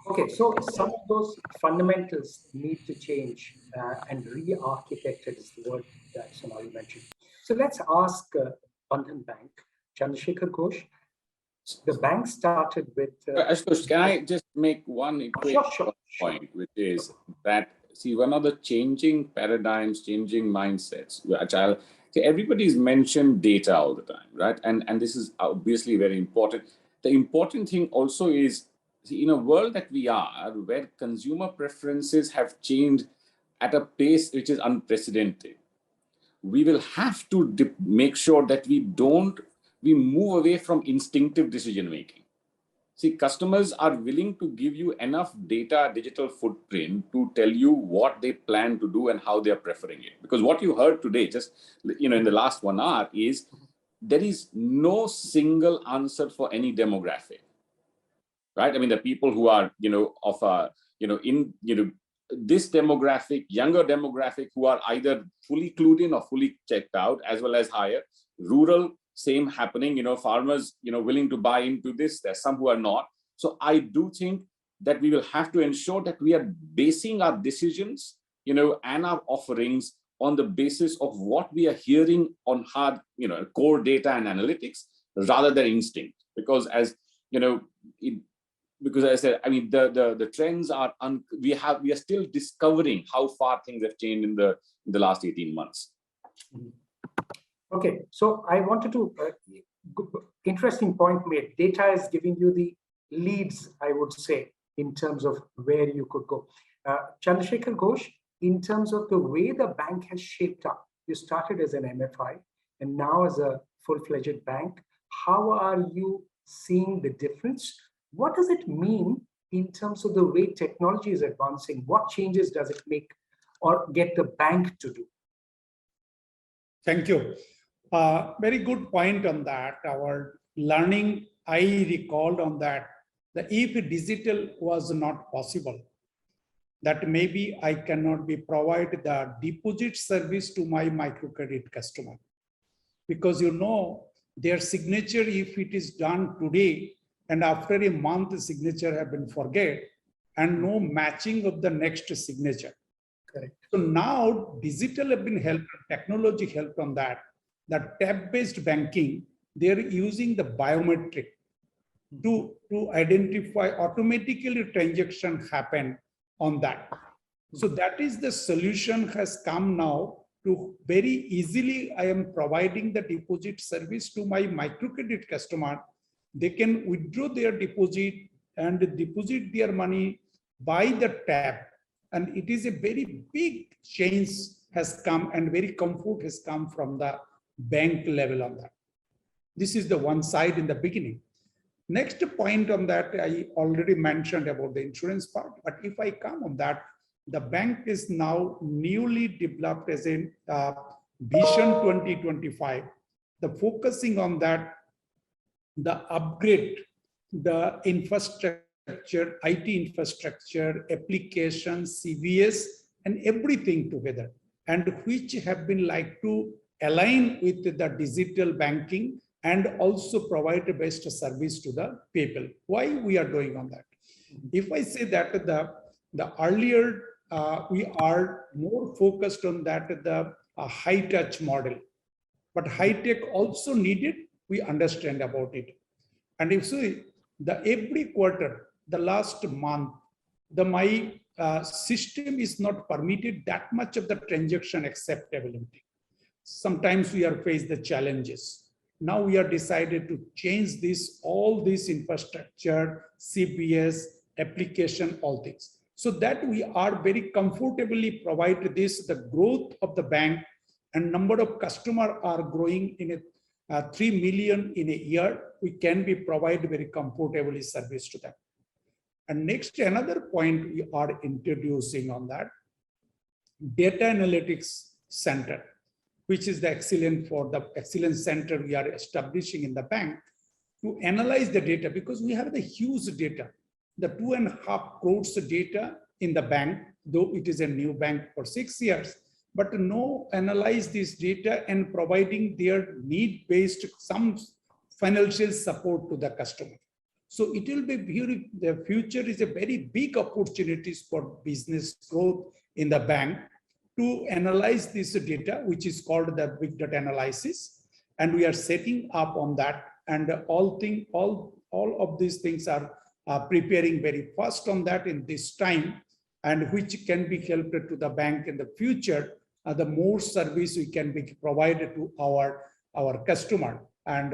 Okay, so some of those fundamentals need to change, and re-architected is the word that Sonali mentioned. So let's ask Bandhan Bank, Chandrasekhar Ghosh. The bank started with... Ashutosh, can I just make one quick point, which is that, see, one of the changing paradigms, changing mindsets, which everybody's mentioned data all the time, right? And this is obviously very important. The important thing also is, see, in a world that we are, where consumer preferences have changed at a pace which is unprecedented, we will have to make sure that we move away from instinctive decision making. See, customers are willing to give you enough data, digital footprint to tell you what they plan to do and how they are preferring it. Because what you heard today, just in the last 1 hour, is there is no single answer for any demographic, right? I mean, the people who are this demographic, younger demographic, who are either fully clued in or fully checked out, as well as higher, rural. Same happening, farmers, willing to buy into this. There's some who are not. So I do think that we will have to ensure that we are basing our decisions, and our offerings on the basis of what we are hearing on hard, core data and analytics, rather than instinct. Because as because as I said, I mean, the trends are we are still discovering how far things have changed in the last 18 months. Okay, so I wanted to, interesting point made. Data is giving you the leads, I would say, in terms of where you could go. Chandrasekhar Ghosh, in terms of the way the bank has shaped up, you started as an MFI and now as a full-fledged bank. How are you seeing the difference? What does it mean in terms of the way technology is advancing? What changes does it make or get the bank to do? Thank you. Very good point on that. Our learning, I recalled on that if digital was not possible, that maybe I cannot be provide the deposit service to my microcredit customer, because their signature, if it is done today and after a month the signature have been forget and no matching of the next signature. Correct. So now digital have been helped, technology helped on that. The tab-based banking, they're using the biometric to identify automatically transaction happen on that. So that is the solution has come now to very easily. I am providing the deposit service to my microcredit customer. They can withdraw their deposit and deposit their money by the tab. And it is a very big change has come and very comfort has come from the bank level on that. This is the one side in the beginning. Next point on that, I already mentioned about the insurance part, but if I come on that, the bank is now newly developed as a Vision 2025. The focusing on that, the upgrade, the infrastructure, IT infrastructure, applications, CVS, and everything together, and which have been like to align with the digital banking and also provide the best service to the people. Why we are doing on that? If I say that the earlier we are more focused on that the high touch model, but high tech also needed. We understand about it, and if so, every quarter, the last month, my system is not permitted that much of the transaction acceptability. Sometimes we are faced the challenges. Now we are decided to change this, all this infrastructure, CPS, application, all things. So that we are very comfortably provide this, the growth of the bank and number of customers are growing in a 3 million in a year. We can be provide very comfortably service to them. And next, another point we are introducing on that, data analytics center, which is the excellence center we are establishing in the bank to analyze the data, because we have the huge data, the 2.5 crores data in the bank, though it is a new bank for 6 years, but to know, analyze this data and providing their need-based some financial support to the customer. So it will be very, the future is a very big opportunities for business growth in the bank to analyze this data, which is called the big data analysis. And we are setting up on that, and all of these things are preparing very fast on that in this time, and which can be helped to the bank in the future. The more service we can be provided to our customer, and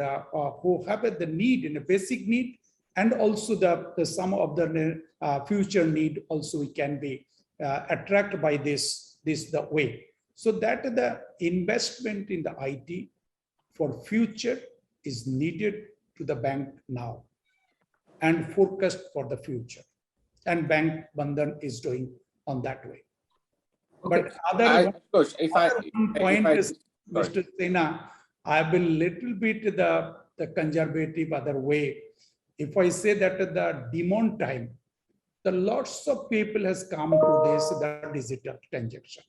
who have the need, in a basic need, and also the some of the future need also we can be attracted by this the way. So that the investment in the IT for future is needed to the bank now and forecast for the future. And Bank Bandhan is doing on that way. Okay. But other point I is, Mr. Sena, I will little bit the conservative other way. If I say that the demand time, the lots of people has come to this, the digital transaction.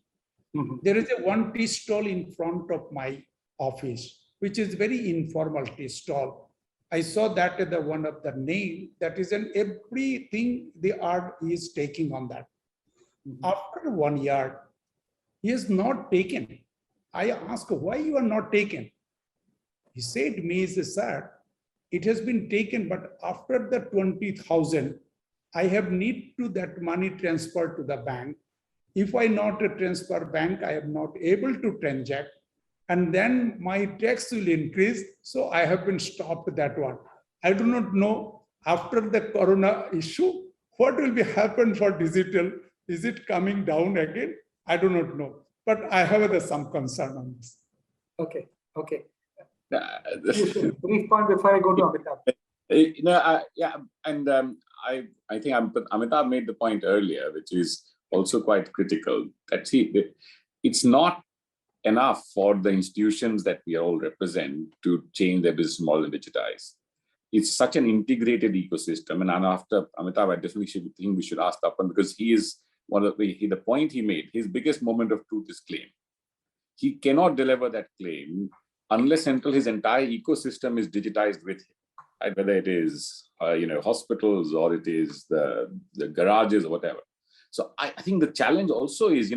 Mm-hmm. There is a one tea stall in front of my office, which is very informal tea stall. I saw that the one of the name, that is an everything the art is taking on that. Mm-hmm. After 1 year, he is not taken. I asked, why you are not taken? He said me, sir, it has been taken, but after the 20,000, I have need to that money transfer to the bank. If I not transfer bank, I am not able to transact, and then my tax will increase. So I have been stopped that one. I do not know after the Corona issue, what will be happen for digital? Is it coming down again? I do not know, but I have some concern on this. Okay. Brief point before I go to Amitabh. Yeah, and I think Amitabh made the point earlier, which is also quite critical, that it's not enough for the institutions that we all represent to change their business model and digitize. It's such an integrated ecosystem, and after Amitabh, I definitely think we should ask Tapan, because he is one of the point he made, his biggest moment of truth is claim. He cannot deliver that claim unless until his entire ecosystem is digitized with him, right? Whether it is hospitals, or it is the garages or whatever. So I think the challenge also is,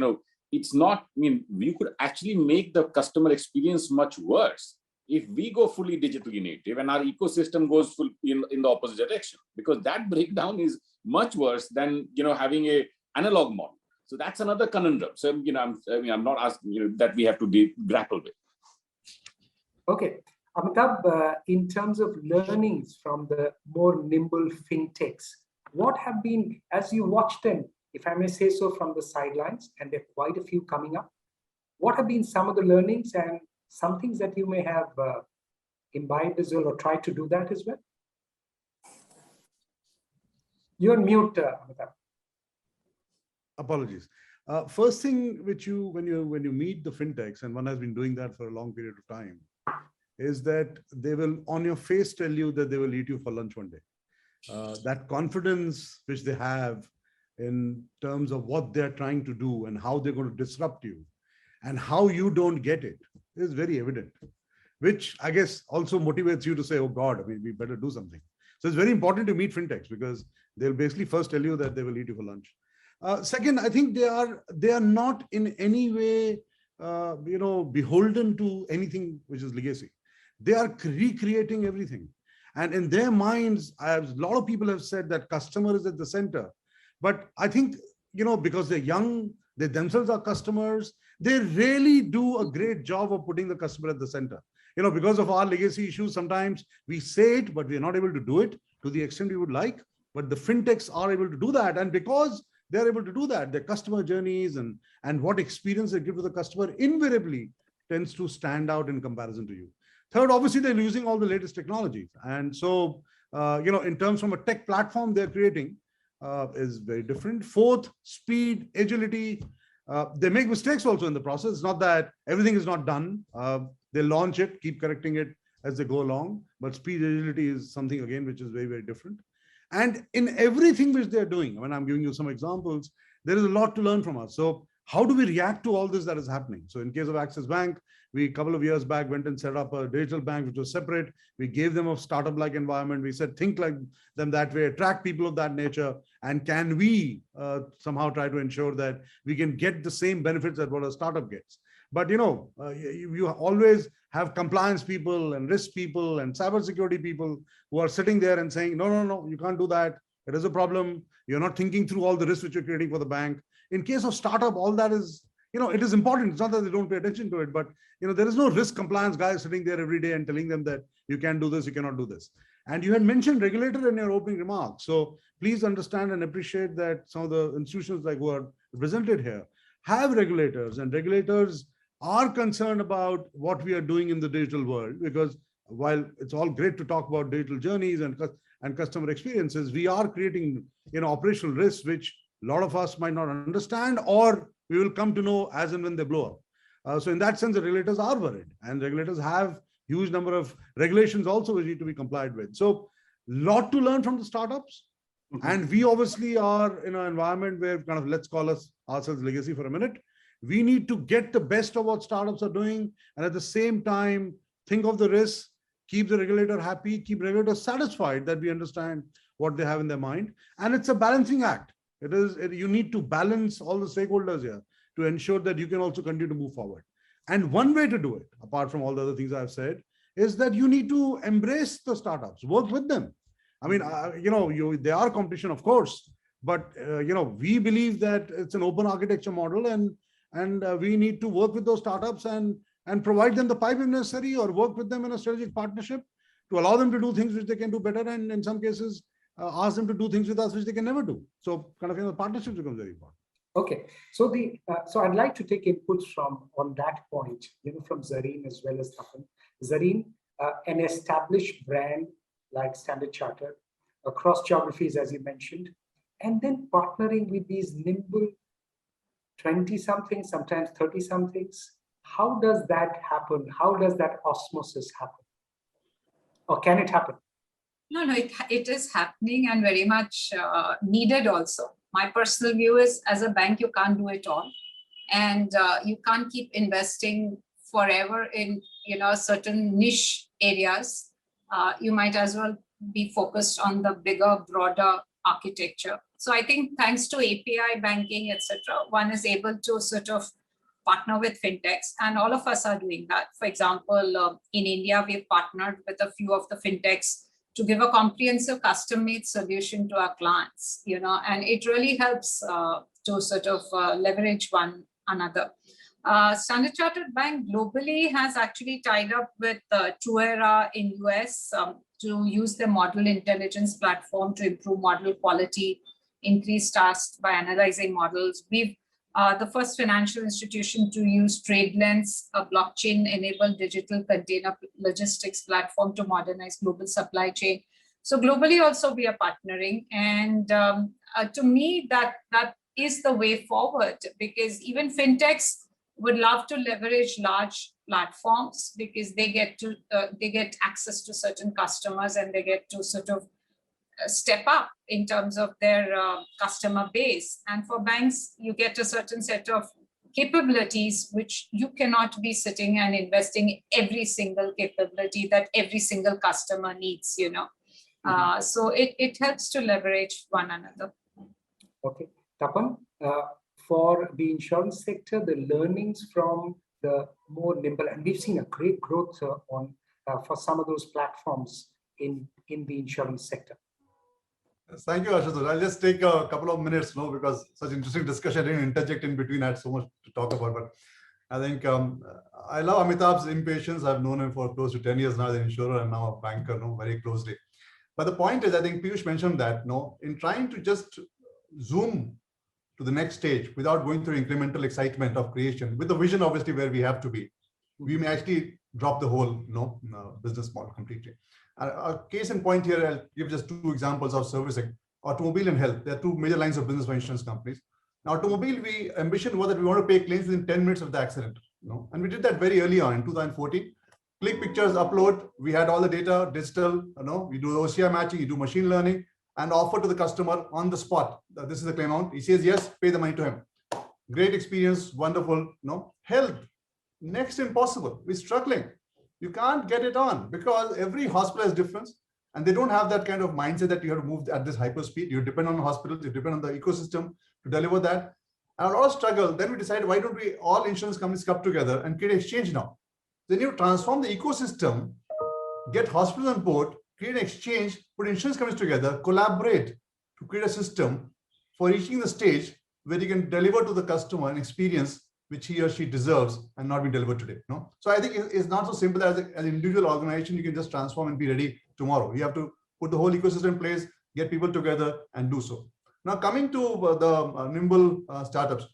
it's not, we could actually make the customer experience much worse if we go fully digitally native and our ecosystem goes full in the opposite direction, because that breakdown is much worse than having a analog model. So that's another conundrum. So I'm not asking that we have to grapple with. Okay, Amitabh, in terms of learnings from the more nimble fintechs, what have been, as you watch them, if I may say so, from the sidelines, and there are quite a few coming up, what have been some of the learnings and some things that you may have imbibed as well, or tried to do that as well? You're on mute, Amitabh. Apologies. First thing which when you meet the fintechs, and one has been doing that for a long period of time, is that they will on your face tell you that they will eat you for lunch one day. That confidence which they have in terms of what they're trying to do and how they're going to disrupt you and how you don't get it is very evident, which I guess also motivates you to say, oh God, we better do something. So it's very important to meet fintechs, because they'll basically first tell you that they will eat you for lunch. Second, I think they are not in any way beholden to anything which is legacy. They are recreating everything. And in their minds, a lot of people have said that customer is at the center. But I think, because they're young, they themselves are customers, they really do a great job of putting the customer at the center. because of our legacy issues, sometimes we say it, but we're not able to do it to the extent we would like. But the fintechs are able to do that. And because they're able to do that, their customer journeys and what experience they give to the customer invariably tends to stand out in comparison to you. Third, obviously, they're using all the latest technologies. And so, in terms from a tech platform they're creating is very different. Fourth, speed, agility. They make mistakes also in the process. It's not that everything is not done. They launch it, keep correcting it as they go along. But speed, agility is something, again, which is very, very different. And in everything which they're doing, when I'm giving you some examples, there is a lot to learn from us. So how do we react to all this that is happening? So in case of Axis Bank, we a couple of years back went and set up a digital bank which was separate. We gave them a startup-like environment. We said, think like them that way, attract people of that nature. And can we somehow try to ensure that we can get the same benefits that what a startup gets? But you always have compliance people and risk people and cybersecurity people who are sitting there and saying, no, you can't do that. It is a problem. You're not thinking through all the risks which you're creating for the bank. In case of startup, all that is, it is important. It's not that they don't pay attention to it, but there is no risk compliance guy sitting there every day and telling them that you can do this, you cannot do this. And you had mentioned regulator in your opening remarks. So please understand and appreciate that some of the institutions like who are represented here have regulators, and regulators are concerned about what we are doing in the digital world, because while it's all great to talk about digital journeys and customer experiences, we are creating operational risks which a lot of us might not understand, or we will come to know as and when they blow up. So in that sense, the regulators are worried, and regulators have huge number of regulations also which need to be complied with. So lot to learn from the startups. And we obviously are in an environment where kind of, let's call ourselves legacy for a minute. We need to get the best of what startups are doing, and at the same time, think of the risks, keep the regulator happy, keep regulators satisfied that we understand what they have in their mind. And it's a balancing act. You need to balance all the stakeholders here to ensure that you can also continue to move forward. And one way to do it, apart from all the other things I've said, is that you need to embrace the startups, work with them. I mean, they are competition, of course, but we believe that it's an open architecture model, and we need to work with those startups and provide them the pipe if necessary, or work with them in a strategic partnership to allow them to do things which they can do better, and in some cases ask them to do things with us which they can never do. So kind of, the partnership becomes very important. Okay, so so I'd like to take inputs on that point, from Zareen as well as Tapan. Zareen, an established brand like Standard Chartered across geographies, as you mentioned, and then partnering with these nimble 20-somethings, sometimes 30-somethings. How does that happen? How does that osmosis happen? Or can it happen? No, it is happening, and very much needed also. My personal view is, as a bank, you can't do it all. And you can't keep investing forever in certain niche areas. You might as well be focused on the bigger, broader architecture. So I think thanks to API banking, etc., one is able to sort of partner with fintechs, and all of us are doing that. For example, in India, we've partnered with a few of the fintechs to give a comprehensive custom-made solution to our clients, and it really helps to sort of leverage one another. Standard Chartered Bank globally has actually tied up with Truera in US to use the model intelligence platform to improve model quality, increase trust by analyzing models. We've the first financial institution to use TradeLens, a blockchain-enabled digital container logistics platform to modernize global supply chain. So globally also we are partnering, and to me that is the way forward, because even fintechs would love to leverage large platforms because they get access to certain customers, and they get to sort of step up in terms of their customer base. And for banks, you get a certain set of capabilities which you cannot be sitting and investing every single capability that every single customer needs, So it helps to leverage one another. Okay, Tapan, for the insurance sector, the learnings from the more nimble, and we've seen a great growth for some of those platforms in the insurance sector. Thank you, Ashutosh. I'll just take a couple of minutes, because such interesting discussion, I didn't interject in between. I had so much to talk about. But I think I love Amitabh's impatience. I've known him for close to 10 years now as an insurer and now a banker, very closely. But the point is, I think Piyush mentioned that, in trying to just zoom to the next stage without going through incremental excitement of creation, with the vision obviously where we have to be, we may actually drop the whole business model completely. A case in point here, I'll give just two examples of servicing. Automobile and health, there are two major lines of business for insurance companies. Now, automobile, ambition was that we want to pay claims within 10 minutes of the accident. And we did that very early on in 2014. Click pictures, upload, we had all the data, digital, we do OCI matching, you do machine learning, and offer to the customer on the spot. This is the claim amount. He says yes, pay the money to him. Great experience, wonderful. Health, next impossible. We're struggling. You can't get it on because every hospital has difference, and they don't have that kind of mindset that you have to move at this hyper speed. You depend on hospitals, you depend on the ecosystem to deliver that. And a lot of struggle. Then we decided, why don't we all insurance companies come together and create an exchange now? Then you transform the ecosystem, get hospitals on board, create an exchange, put insurance companies together, collaborate to create a system for reaching the stage where you can deliver to the customer an experience which he or she deserves and not be delivered today. So I think it's not so simple as an individual organization you can just transform and be ready tomorrow. You have to put the whole ecosystem in place, get people together and do so. Now coming to the nimble startups,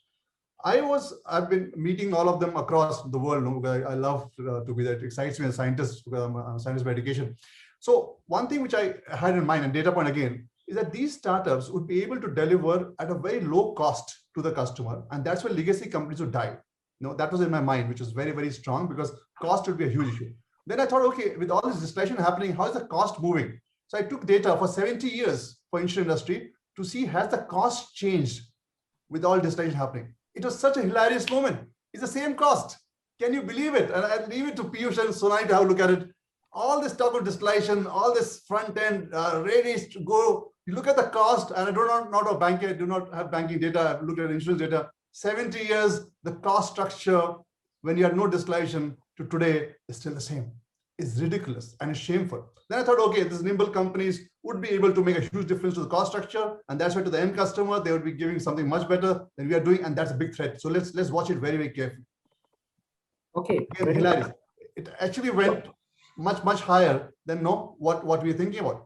I've been meeting all of them across the world. I love to be there. It excites me as a scientist, because I'm a scientist by education. So one thing which I had in mind, and data point again, is that these startups would be able to deliver at a very low cost to the customer. And that's where legacy companies would die. That was in my mind, which was very, very strong because cost would be a huge issue. Then I thought, okay, with all this discussion happening, how is the cost moving? So I took data for 70 years for insurance industry to see, has the cost changed with all discussion happening? It was such a hilarious moment. It's the same cost. Can you believe it? And I leave it to Piyush and Sonai to have a look at it. All this talk of distillation, all this front end, ready to go. You look at the cost, and I do not a banker, I do not have banking data. I've looked at insurance data. 70 years, the cost structure when you had no distillation to today is still the same. It's ridiculous and it's shameful. Then I thought, okay, these nimble companies would be able to make a huge difference to the cost structure, and that's why to the end customer, they would be giving something much better than we are doing, and that's a big threat. So let's watch it very, very carefully. Okay. Again, hilarious. It actually went much higher than what we're thinking about.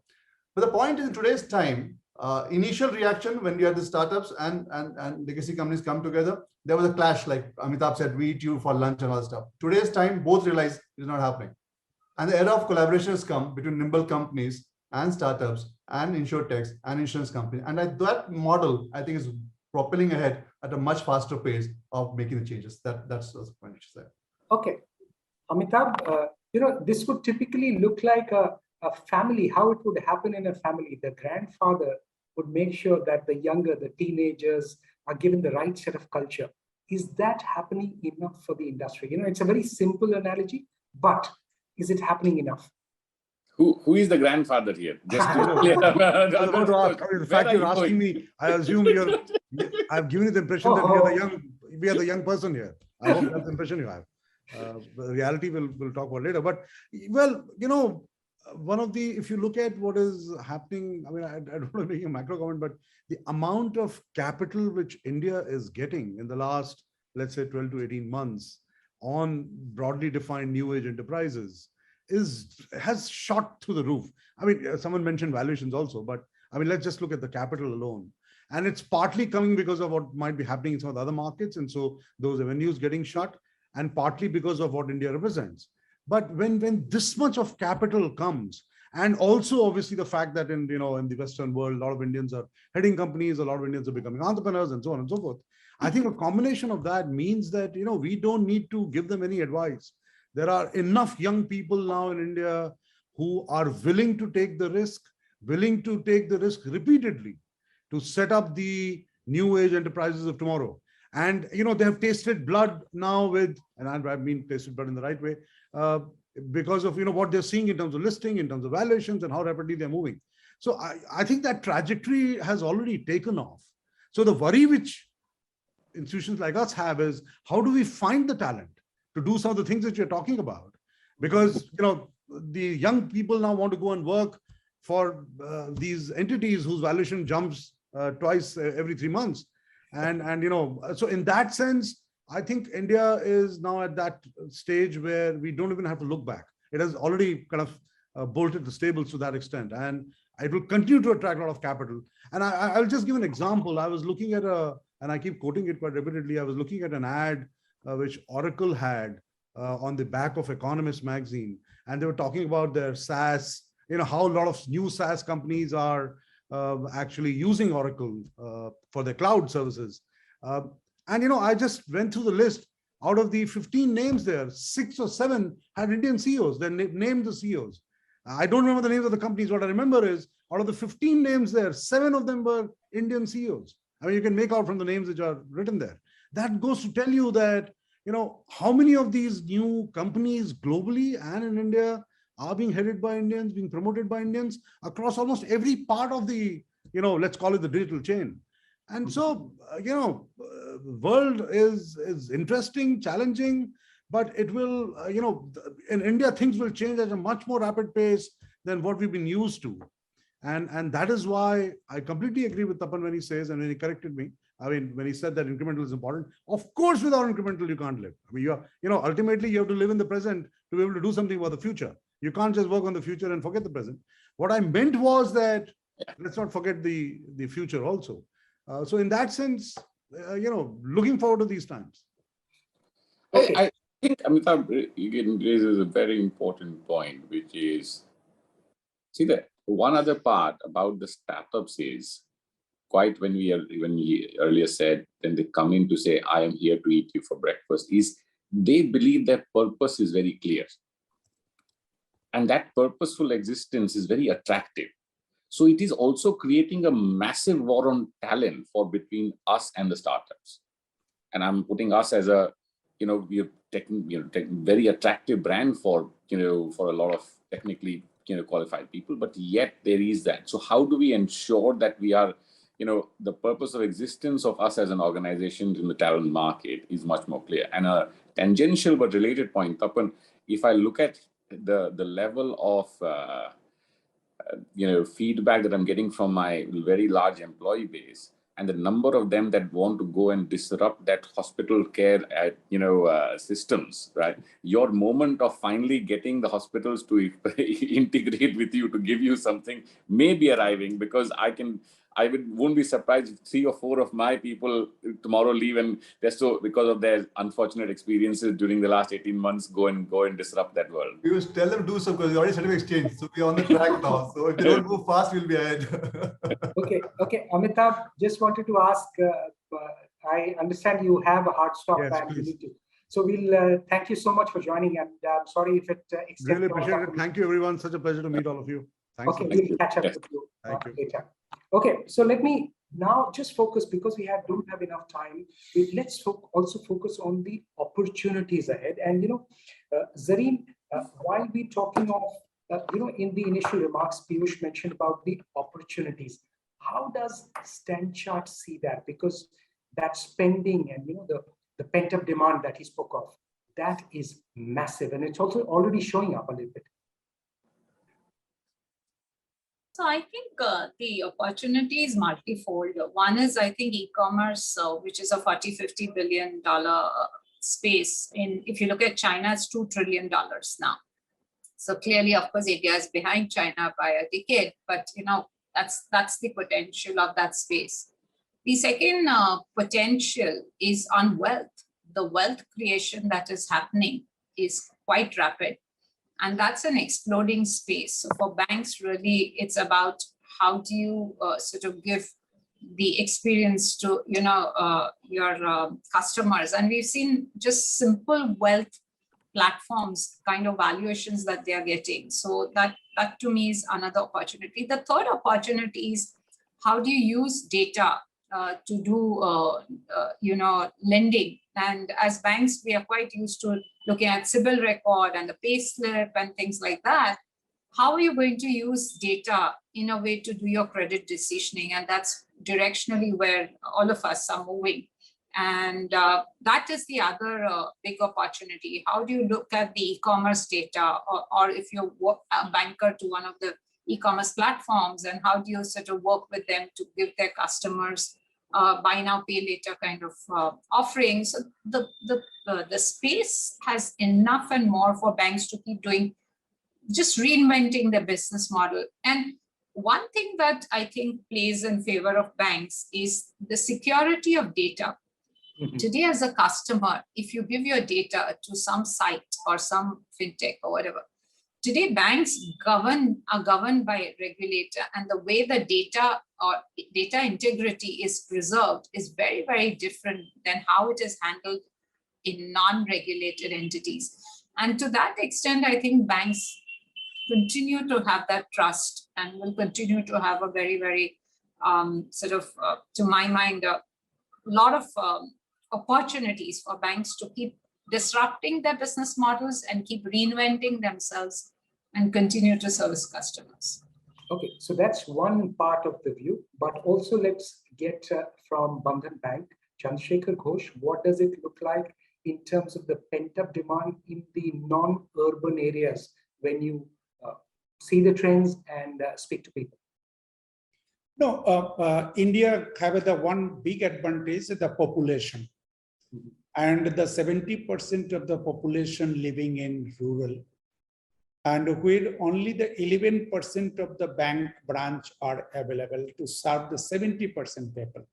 But the point is, in today's time, initial reaction when you had the startups and legacy companies come together, there was a clash, like Amitabh said, we eat you for lunch and all that stuff. Today's time, both realize it's not happening. And the era of collaboration has come between nimble companies and startups and insurtechs and insurance companies. And that model, I think, is propelling ahead at a much faster pace of making the changes. That's the point which is there. Okay. Amitabh, this would typically look like a family, how it would happen in a family. The grandfather would make sure that the younger, the teenagers are given the right set of culture. Is that happening enough for the industry? It's a very simple analogy, but is it happening enough? Who is the grandfather here? Just to clear. In fact, you're asking me. I assume I've given you the impression that we are the young person here. I hope that's the impression you have. The reality we'll talk about later. But one of the, if you look at what is happening, I mean, I don't want to make a macro comment, but the amount of capital which India is getting in the last, let's say, 12 to 18 months on broadly defined new age enterprises has shot through the roof. I mean, someone mentioned valuations also, but I mean, let's just look at the capital alone. And it's partly coming because of what might be happening in some of the other markets. And so those avenues getting shut, and partly because of what India represents. But when this much of capital comes, and also obviously the fact that in the Western world, a lot of Indians are heading companies, a lot of Indians are becoming entrepreneurs, and so on and so forth. I think a combination of that means that we don't need to give them any advice. There are enough young people now in India who are willing to take the risk repeatedly to set up the new age enterprises of tomorrow. And they have tasted blood now with, and I mean tasted blood in the right way, because of what they're seeing in terms of listing, in terms of valuations, and how rapidly they're moving. So I think that trajectory has already taken off. So the worry which institutions like us have is, how do we find the talent to do some of the things that you're talking about? Because the young people now want to go and work for these entities whose valuation jumps twice every 3 months. And so in that sense, I think India is now at that stage where we don't even have to look back. It has already kind of bolted the stables to that extent, and it will continue to attract a lot of capital. And I'll just give an example. I was looking at and I keep quoting it quite repeatedly. I was looking at an ad which Oracle had on the back of Economist magazine, and they were talking about their SaaS, how a lot of new SaaS companies are actually using Oracle for their cloud services. And I just went through the list. Out of the 15 names there, 6 or 7 had Indian CEOs. They named the CEOs. I don't remember the names of the companies. What I remember is out of the 15 names there, 7 of them were Indian CEOs. I mean, you can make out from the names which are written there. That goes to tell you that, how many of these new companies globally and in India are being headed by Indians, being promoted by Indians across almost every part of the, let's call it the digital chain. And so, world is interesting, challenging, but it will, in India, things will change at a much more rapid pace than what we've been used to. And that is why I completely agree with Tapan when he says, and when he corrected me, I mean, when he said that incremental is important, of course, without incremental, you can't live. I mean, ultimately, you have to live in the present to be able to do something about the future. You can't just work on the future and forget the present. What I meant was that let's not forget the future also. So in that sense, looking forward to these times. Okay. I think Amitabh raises a very important point, which is, see, that one other part about the startups is quite when we earlier said, when they come in to say, I am here to eat you for breakfast, is they believe their purpose is very clear. And that purposeful existence is very attractive. So it is also creating a massive war on talent between us and the startups. And I'm putting us as a, we're very attractive brand for a lot of technically, qualified people, but yet there is that. So how do we ensure that we are, the purpose of existence of us as an organization in the talent market is much more clear. And a tangential but related point, Tapan, if I look at the level of feedback that I'm getting from my very large employee base, and the number of them that want to go and disrupt that hospital care at systems, right? Your moment of finally getting the hospitals to integrate with you to give you something may be arriving, because won't be surprised if 3 or 4 of my people tomorrow leave, and because of their unfortunate experiences during the last 18 months, go and disrupt that world. We will tell them to do so, because we already set up exchange, so we're on the track now. So if they don't move fast, we'll be ahead. Okay. Amitabh, just wanted to ask. I understand you have a hard stop. Yes, and please. you need to. So we'll thank you so much for joining, and sorry if it extended. Really appreciate it. Thank you, everyone. Such a pleasure to meet all of you. Thanks. Okay, we'll catch up with you later. Okay, so let me now just focus, because we don't have enough time. Let's also focus on the opportunities ahead. And Zareen, while we're talking of in the initial remarks, Piyush mentioned about the opportunities. How does Stanchart see that? Because that spending and the pent-up demand that he spoke of, that is massive, and it's also already showing up a little bit. So I think the opportunity is multifold. One is, I think, e-commerce, which is a $40-50 billion space. If you look at China, it's $2 trillion now. So clearly, of course, India is behind China by a decade, but that's the potential of that space. The second potential is on wealth. The wealth creation that is happening is quite rapid. And that's an exploding space. So for banks, really, it's about how do you sort of give the experience to your customers. And we've seen just simple wealth platforms kind of valuations that they are getting. So that to me is another opportunity. The third opportunity is how do you use data to do lending. And as banks, we are quite used to looking at CIBIL record and the pay slip and things like that. How are you going to use data in a way to do your credit decisioning? And that's directionally where all of us are moving. And that is the other big opportunity. How do you look at the e-commerce data, or if you're a banker to one of the e-commerce platforms, and how do you sort of work with them to give their customers buy now, pay later kind of offerings. So the space has enough and more for banks to keep doing, just reinventing the business model. And one thing that I think plays in favor of banks is the security of data. Today, as a customer, if you give your data to some site or some fintech or whatever, today banks are governed by a regulator, and the way the data or data integrity is preserved is very, very different than how it is handled in non-regulated entities. And to that extent, I think banks continue to have that trust and will continue to have a very, very to my mind, a lot of opportunities for banks to keep disrupting their business models and keep reinventing themselves and continue to service customers. Okay, so that's one part of the view, but also let's get from Bandhan Bank, Chandrasekhar Ghosh, what does it look like in terms of the pent-up demand in the non-urban areas when you see the trends and speak to people? No, India have the one big advantage, the population. And the 70% of the population living in rural, and where only the 11% of the bank branch are available to serve the 70% people.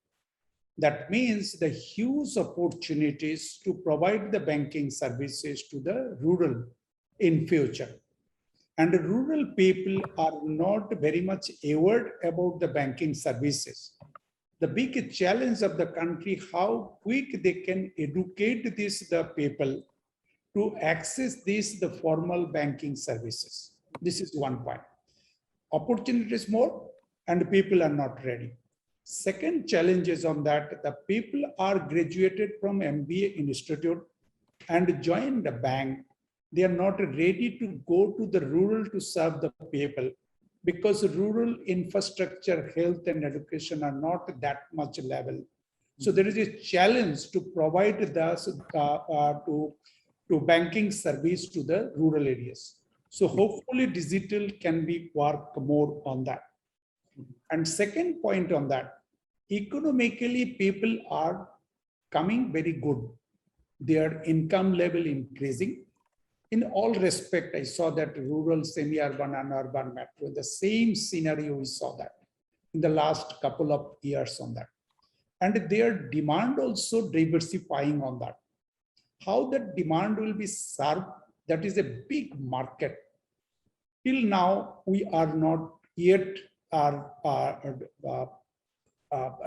That means the huge opportunities to provide the banking services to the rural in future. And the rural people are not very much aware about the banking services. The big challenge of the country, how quick they can educate the people to access the formal banking services. This is one point. Opportunities more, and people are not ready. Second challenge is on that the people are graduated from MBA institute and join the bank. They are not ready to go to the rural to serve the people, because rural infrastructure, health and education are not that much level. So there is a challenge to provide the to banking service to the rural areas. So hopefully digital can be work more on that. And second point on that, economically people are coming very good. Their income level increasing. In all respect, I saw that rural, semi-urban and urban metro, the same scenario we saw that in the last couple of years on that. And their demand also diversifying on that. How that demand will be served, that is a big market. Till now, we are not yet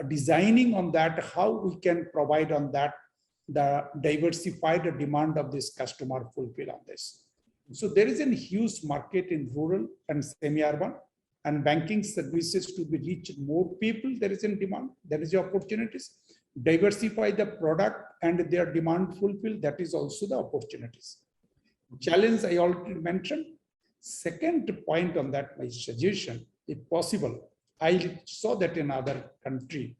designing on that, how we can provide on that the diversified demand of this customer fulfill on this. So there is a huge market in rural and semi-urban, and banking services to be reached more people. There is a demand, there is opportunities. Diversify the product and their demand fulfill, that is also the opportunities. Challenge I already mentioned. Second point on that, my suggestion, if possible, I saw that in other country,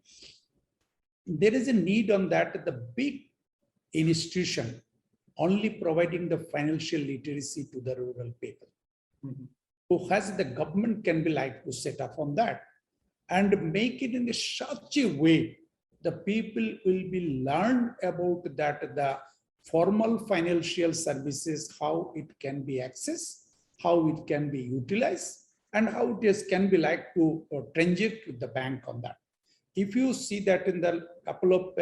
there is a need on that the big institution only providing the financial literacy to the rural people. Who has the government can be like to set up on that and make it in such a way the people will be learned about that the formal financial services, how it can be accessed, how it can be utilized, and how it can be like to transact with the bank on that. If you see that in the couple of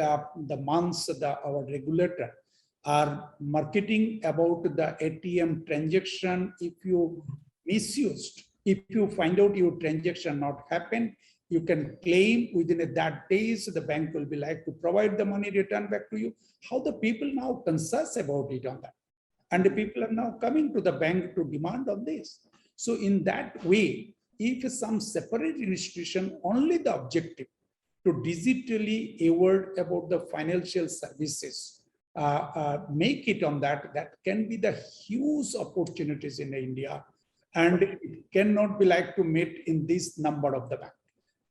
the months, our regulator are marketing about the ATM transaction. If you misused, if you find out your transaction not happen, you can claim within that days, the bank will be like to provide the money return back to you. How the people now conscious about it on that. And the people are now coming to the bank to demand on this. So in that way, if some separate institution, only the objective to digitally aware about the financial services, make it on that, that can be the huge opportunities in India. And it cannot be like to meet in this number of the bank.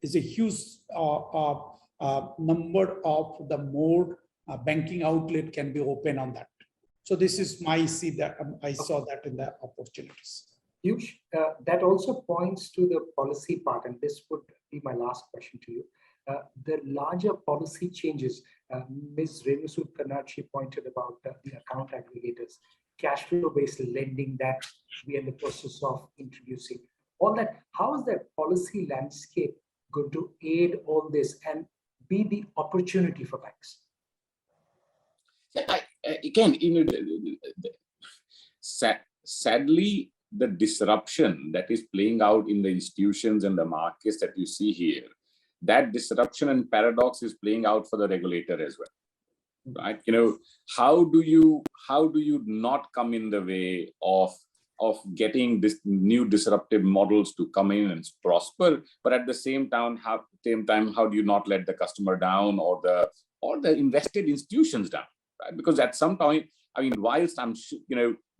It's a huge number of the more banking outlet can be open on that. So this is my see that I saw that in the opportunities. Piyush, that also points to the policy part, and this would be my last question to you. the larger policy changes, Ms. Renusu Kanachi pointed about the account aggregators, cash flow-based lending that we are in the process of introducing. All that, how is that policy landscape going to aid all this and be the opportunity for banks? Again, sadly, the disruption that is playing out in the institutions and the markets that you see here, that disruption and paradox is playing out for the regulator as well, right? How do you not come in the way of getting this new disruptive models to come in and prosper, but at the same time, how do you not let the customer down or the invested institutions down, right? Because at some point, I mean, whilst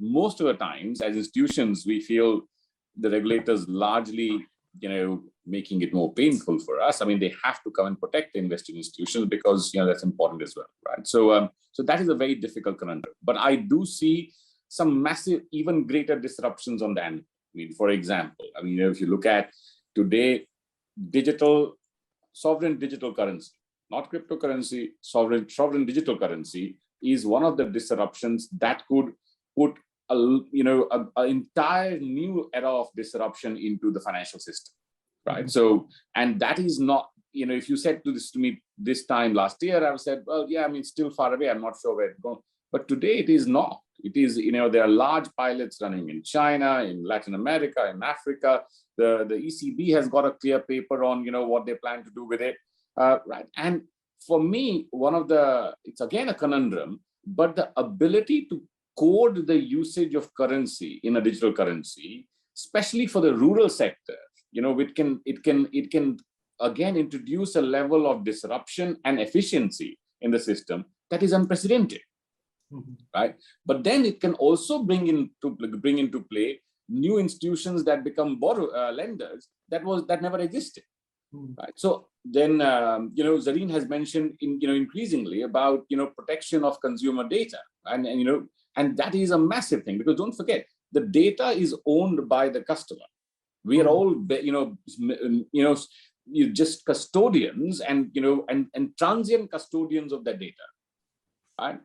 most of the times as institutions, we feel the regulators largely, making it more painful for us. I mean, they have to come and protect the investing institutions because, that's important as well, right? So that is a very difficult conundrum. But I do see some massive, even greater disruptions on the end. I mean, for example, if you look at today, sovereign digital currency, not cryptocurrency, sovereign digital currency is one of the disruptions that could put an entire new era of disruption into the financial system, right? So, and that is not, if you said to me this time last year, I would have said, well, yeah, still far away. I'm not sure where it's going. But today it is not. It is, there are large pilots running in China, in Latin America, in Africa. The ECB has got a clear paper on, what they plan to do with it, right? And for me, it's again a conundrum, but the ability to code the usage of currency in a digital currency, especially for the rural sector, it can again introduce a level of disruption and efficiency in the system that is unprecedented, right? But then it can also bring into play new institutions that become lenders that never existed. Right. So then, Zareen has mentioned, increasingly about, protection of consumer data, and that is a massive thing, because don't forget, the data is owned by the customer. We are all, just custodians and transient custodians of that data. Right?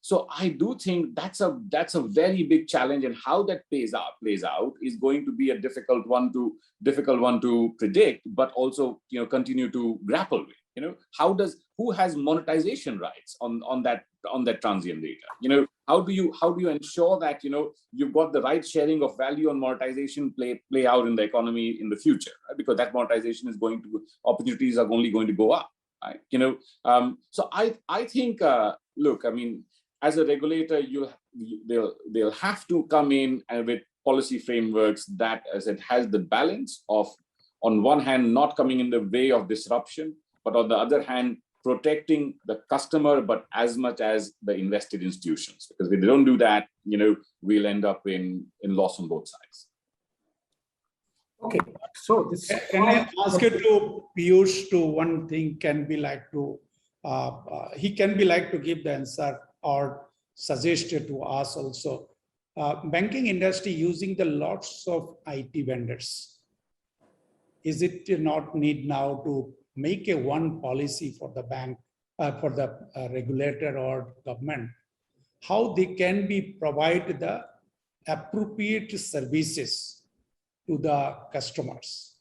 So I do think that's a very big challenge, and how that plays out is going to be a difficult one to predict, but also continue to grapple with. Who has monetization rights on that transient data? How do you ensure that you've got the right sharing of value and monetization play out in the economy in the future, right? Because that monetization opportunities are only going to go up. Right? So I think, look, as a regulator, they'll have to come in and with policy frameworks that, as it has the balance of, on one hand, not coming in the way of disruption, but on the other hand, protecting the customer, but as much as the invested institutions. Because if they don't do that, we'll end up in loss on both sides. Okay, so this can I ask you to Piyush to one thing? He can be like to give the answer or suggest it to us also. Banking industry using the lots of IT vendors. Is it not need now to make a one policy for the bank, for the regulator or government, how they can be provide the appropriate services to the customers?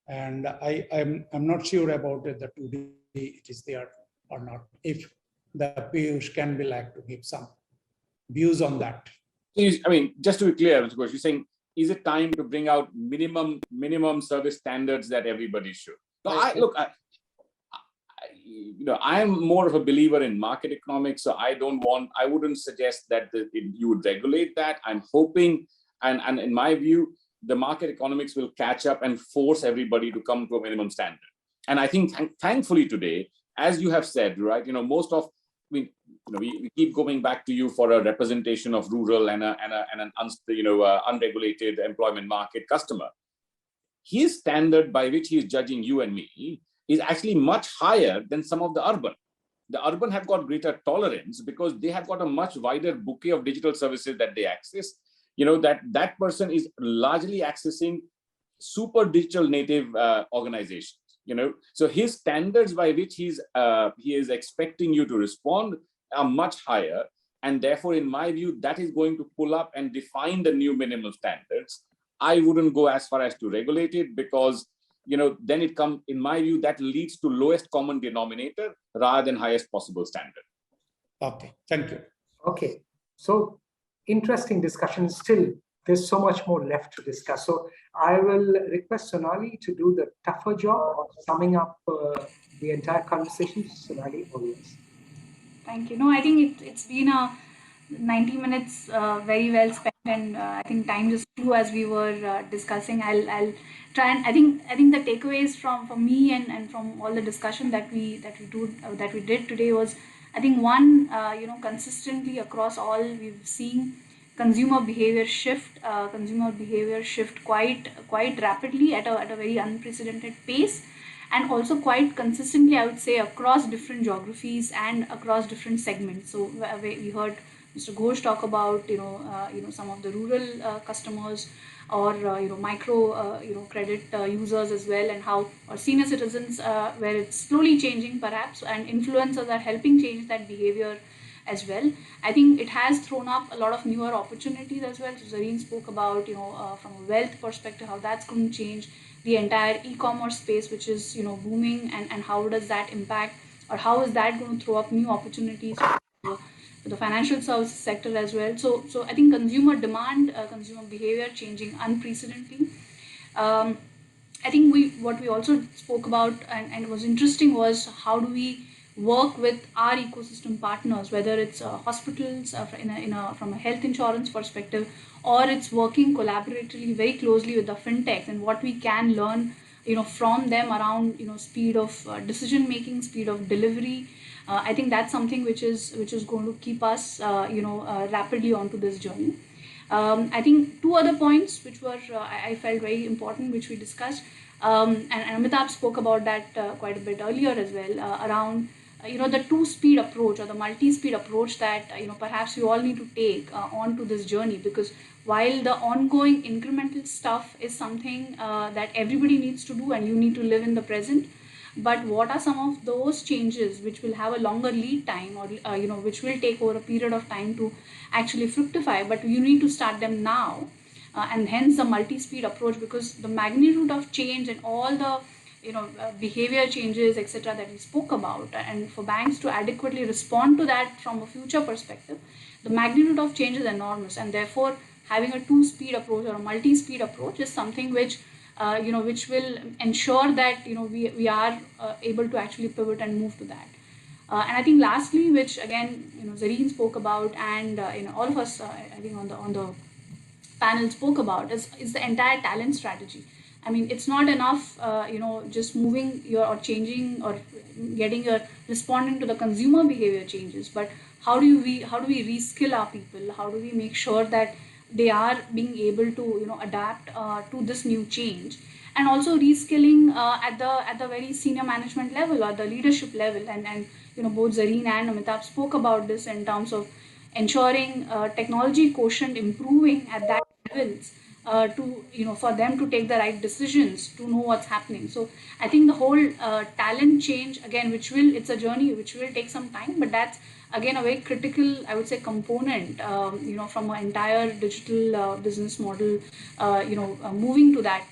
And I'm not sure about it, that today it is there or not. If the Piyush can be like to give some views on that. Just to be clear, Mr. Ghosh, you're saying, is it time to bring out minimum service standards that everybody should? No, I'm more of a believer in market economics, so I wouldn't suggest that you would regulate that. I'm hoping, and in my view, the market economics will catch up and force everybody to come to a minimum standard. And I think, thankfully today, as you have said, right, we keep going back to you for a representation of rural and an unregulated employment market customer. His standard by which he is judging you and me is actually much higher than some of the urban. The urban have got greater tolerance because they have got a much wider bouquet of digital services that they access. That person is largely accessing super digital native organizations. So his standards by which he is expecting you to respond are much higher. And therefore, in my view, that is going to pull up and define the new minimum standards. I wouldn't go as far as to regulate it because, then it comes, in my view, that leads to lowest common denominator rather than highest possible standard. Okay, thank you. Okay, so interesting discussion. Still, there's so much more left to discuss. So I will request Sonali to do the tougher job of summing up the entire conversation. Sonali, all yours. Thank you. No, I think it's been a 90 minutes very well spent, and I think time just flew as we were discussing. I'll try and I think the takeaways from me and from all the discussion that we did today was, I think one, consistently across all we've seen consumer behavior shift quite rapidly at a very unprecedented pace, and also quite consistently, I would say, across different geographies and across different segments. So we heard Mr. Ghosh talk about some of the rural customers, or micro credit users as well, and how, or senior citizens, where it's slowly changing perhaps, and influencers are helping change that behavior as well. I think it has thrown up a lot of newer opportunities as well. So Zareen spoke about from a wealth perspective how that's going to change the entire e-commerce space, which is booming, and how does that impact, or how is that going to throw up new opportunities for the financial services sector as well. So I think consumer demand, consumer behavior changing unprecedentedly. I think what we also spoke about and was interesting was how do we work with our ecosystem partners, whether it's hospitals from a health insurance perspective, or it's working collaboratively very closely with the fintechs, and what we can learn from them around speed of decision making, speed of delivery. I think that's something which is going to keep us rapidly onto this journey. I think two other points which were I felt very important, which we discussed, and Amitabh spoke about that quite a bit earlier as well, around the two-speed approach or the multi-speed approach that perhaps we all need to take onto this journey, because while the ongoing incremental stuff is something that everybody needs to do and you need to live in the present, but what are some of those changes which will have a longer lead time, or which will take over a period of time to actually fructify, but you need to start them now, and hence the multi-speed approach, because the magnitude of change and all the behavior changes, etc., that we spoke about, and for banks to adequately respond to that from a future perspective, the magnitude of change is enormous, and therefore having a two-speed approach or a multi-speed approach is something which which will ensure that we are able to actually pivot and move to that. And I think lastly, which again Zareen spoke about, and all of us I think on the panel spoke about, is the entire talent strategy. I mean, it's not enough, just moving or changing or getting responding to the consumer behavior changes, but how do we reskill our people? How do we make sure that they are being able to adapt to this new change, and also reskilling at the very senior management level or the leadership level, and both Zareen and Amitabh spoke about this in terms of ensuring technology quotient improving at that levels, to for them to take the right decisions, to know what's happening. So I think the whole talent change, again, it's a journey which will take some time, but that's again a very critical, I would say, component from an entire digital business model moving to that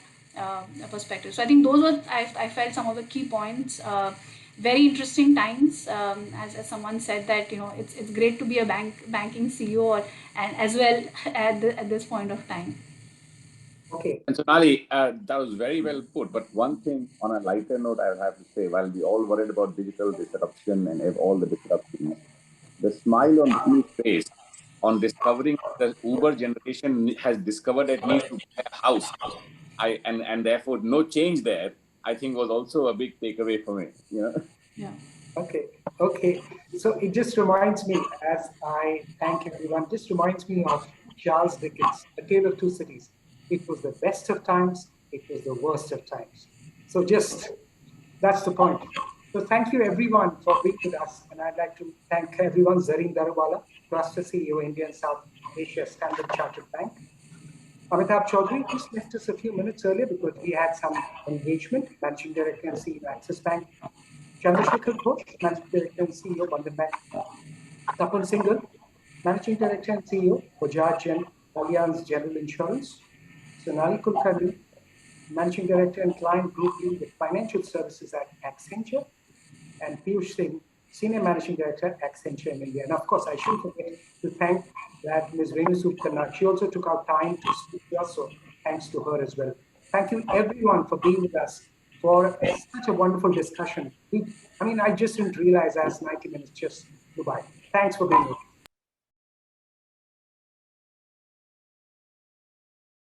perspective. So I think those were, I felt, some of the key points. Very interesting times, as someone said that it's great to be a banking CEO, and as well at this point of time. Okay. And Sonali, that was very well put. But one thing on a lighter note, I have to say, while we all worried about digital disruption and all the disruptions, the smile on Bhumi's face on discovering the Uber generation has discovered that needs to buy a house, and therefore no change there, I think was also a big takeaway for me. Yeah. Okay. So it just reminds me, as I thank everyone, just reminds me of Charles Dickens, A Tale of Two Cities. It was the best of times, it was the worst of times. So that's the point. So thank you everyone for being with us. And I'd like to thank everyone, Zareen Darawala, Cluster CEO, India and South Asia Standard Chartered Bank. Amitabh Chaudhary just left us a few minutes earlier because we had some engagement, Managing Director and CEO, Axis Bank. Chandrasekhar Ghosh, Managing Director and CEO, Bandhan Bank. Tapal Singhal, Managing Director and CEO, Bajaj and Allianz General Insurance. Sonali Kulkarni, Managing Director and Client Group Lead with Financial Services at Accenture. And Piyush Singh, Senior Managing Director, Accenture in India. And of course, I shouldn't forget to thank that Ms. Renusu Khanna. She also took out time to speak to us, so thanks to her as well. Thank you everyone for being with us for such a wonderful discussion. I just didn't realize as 90 minutes just flew by. Thanks for being with us.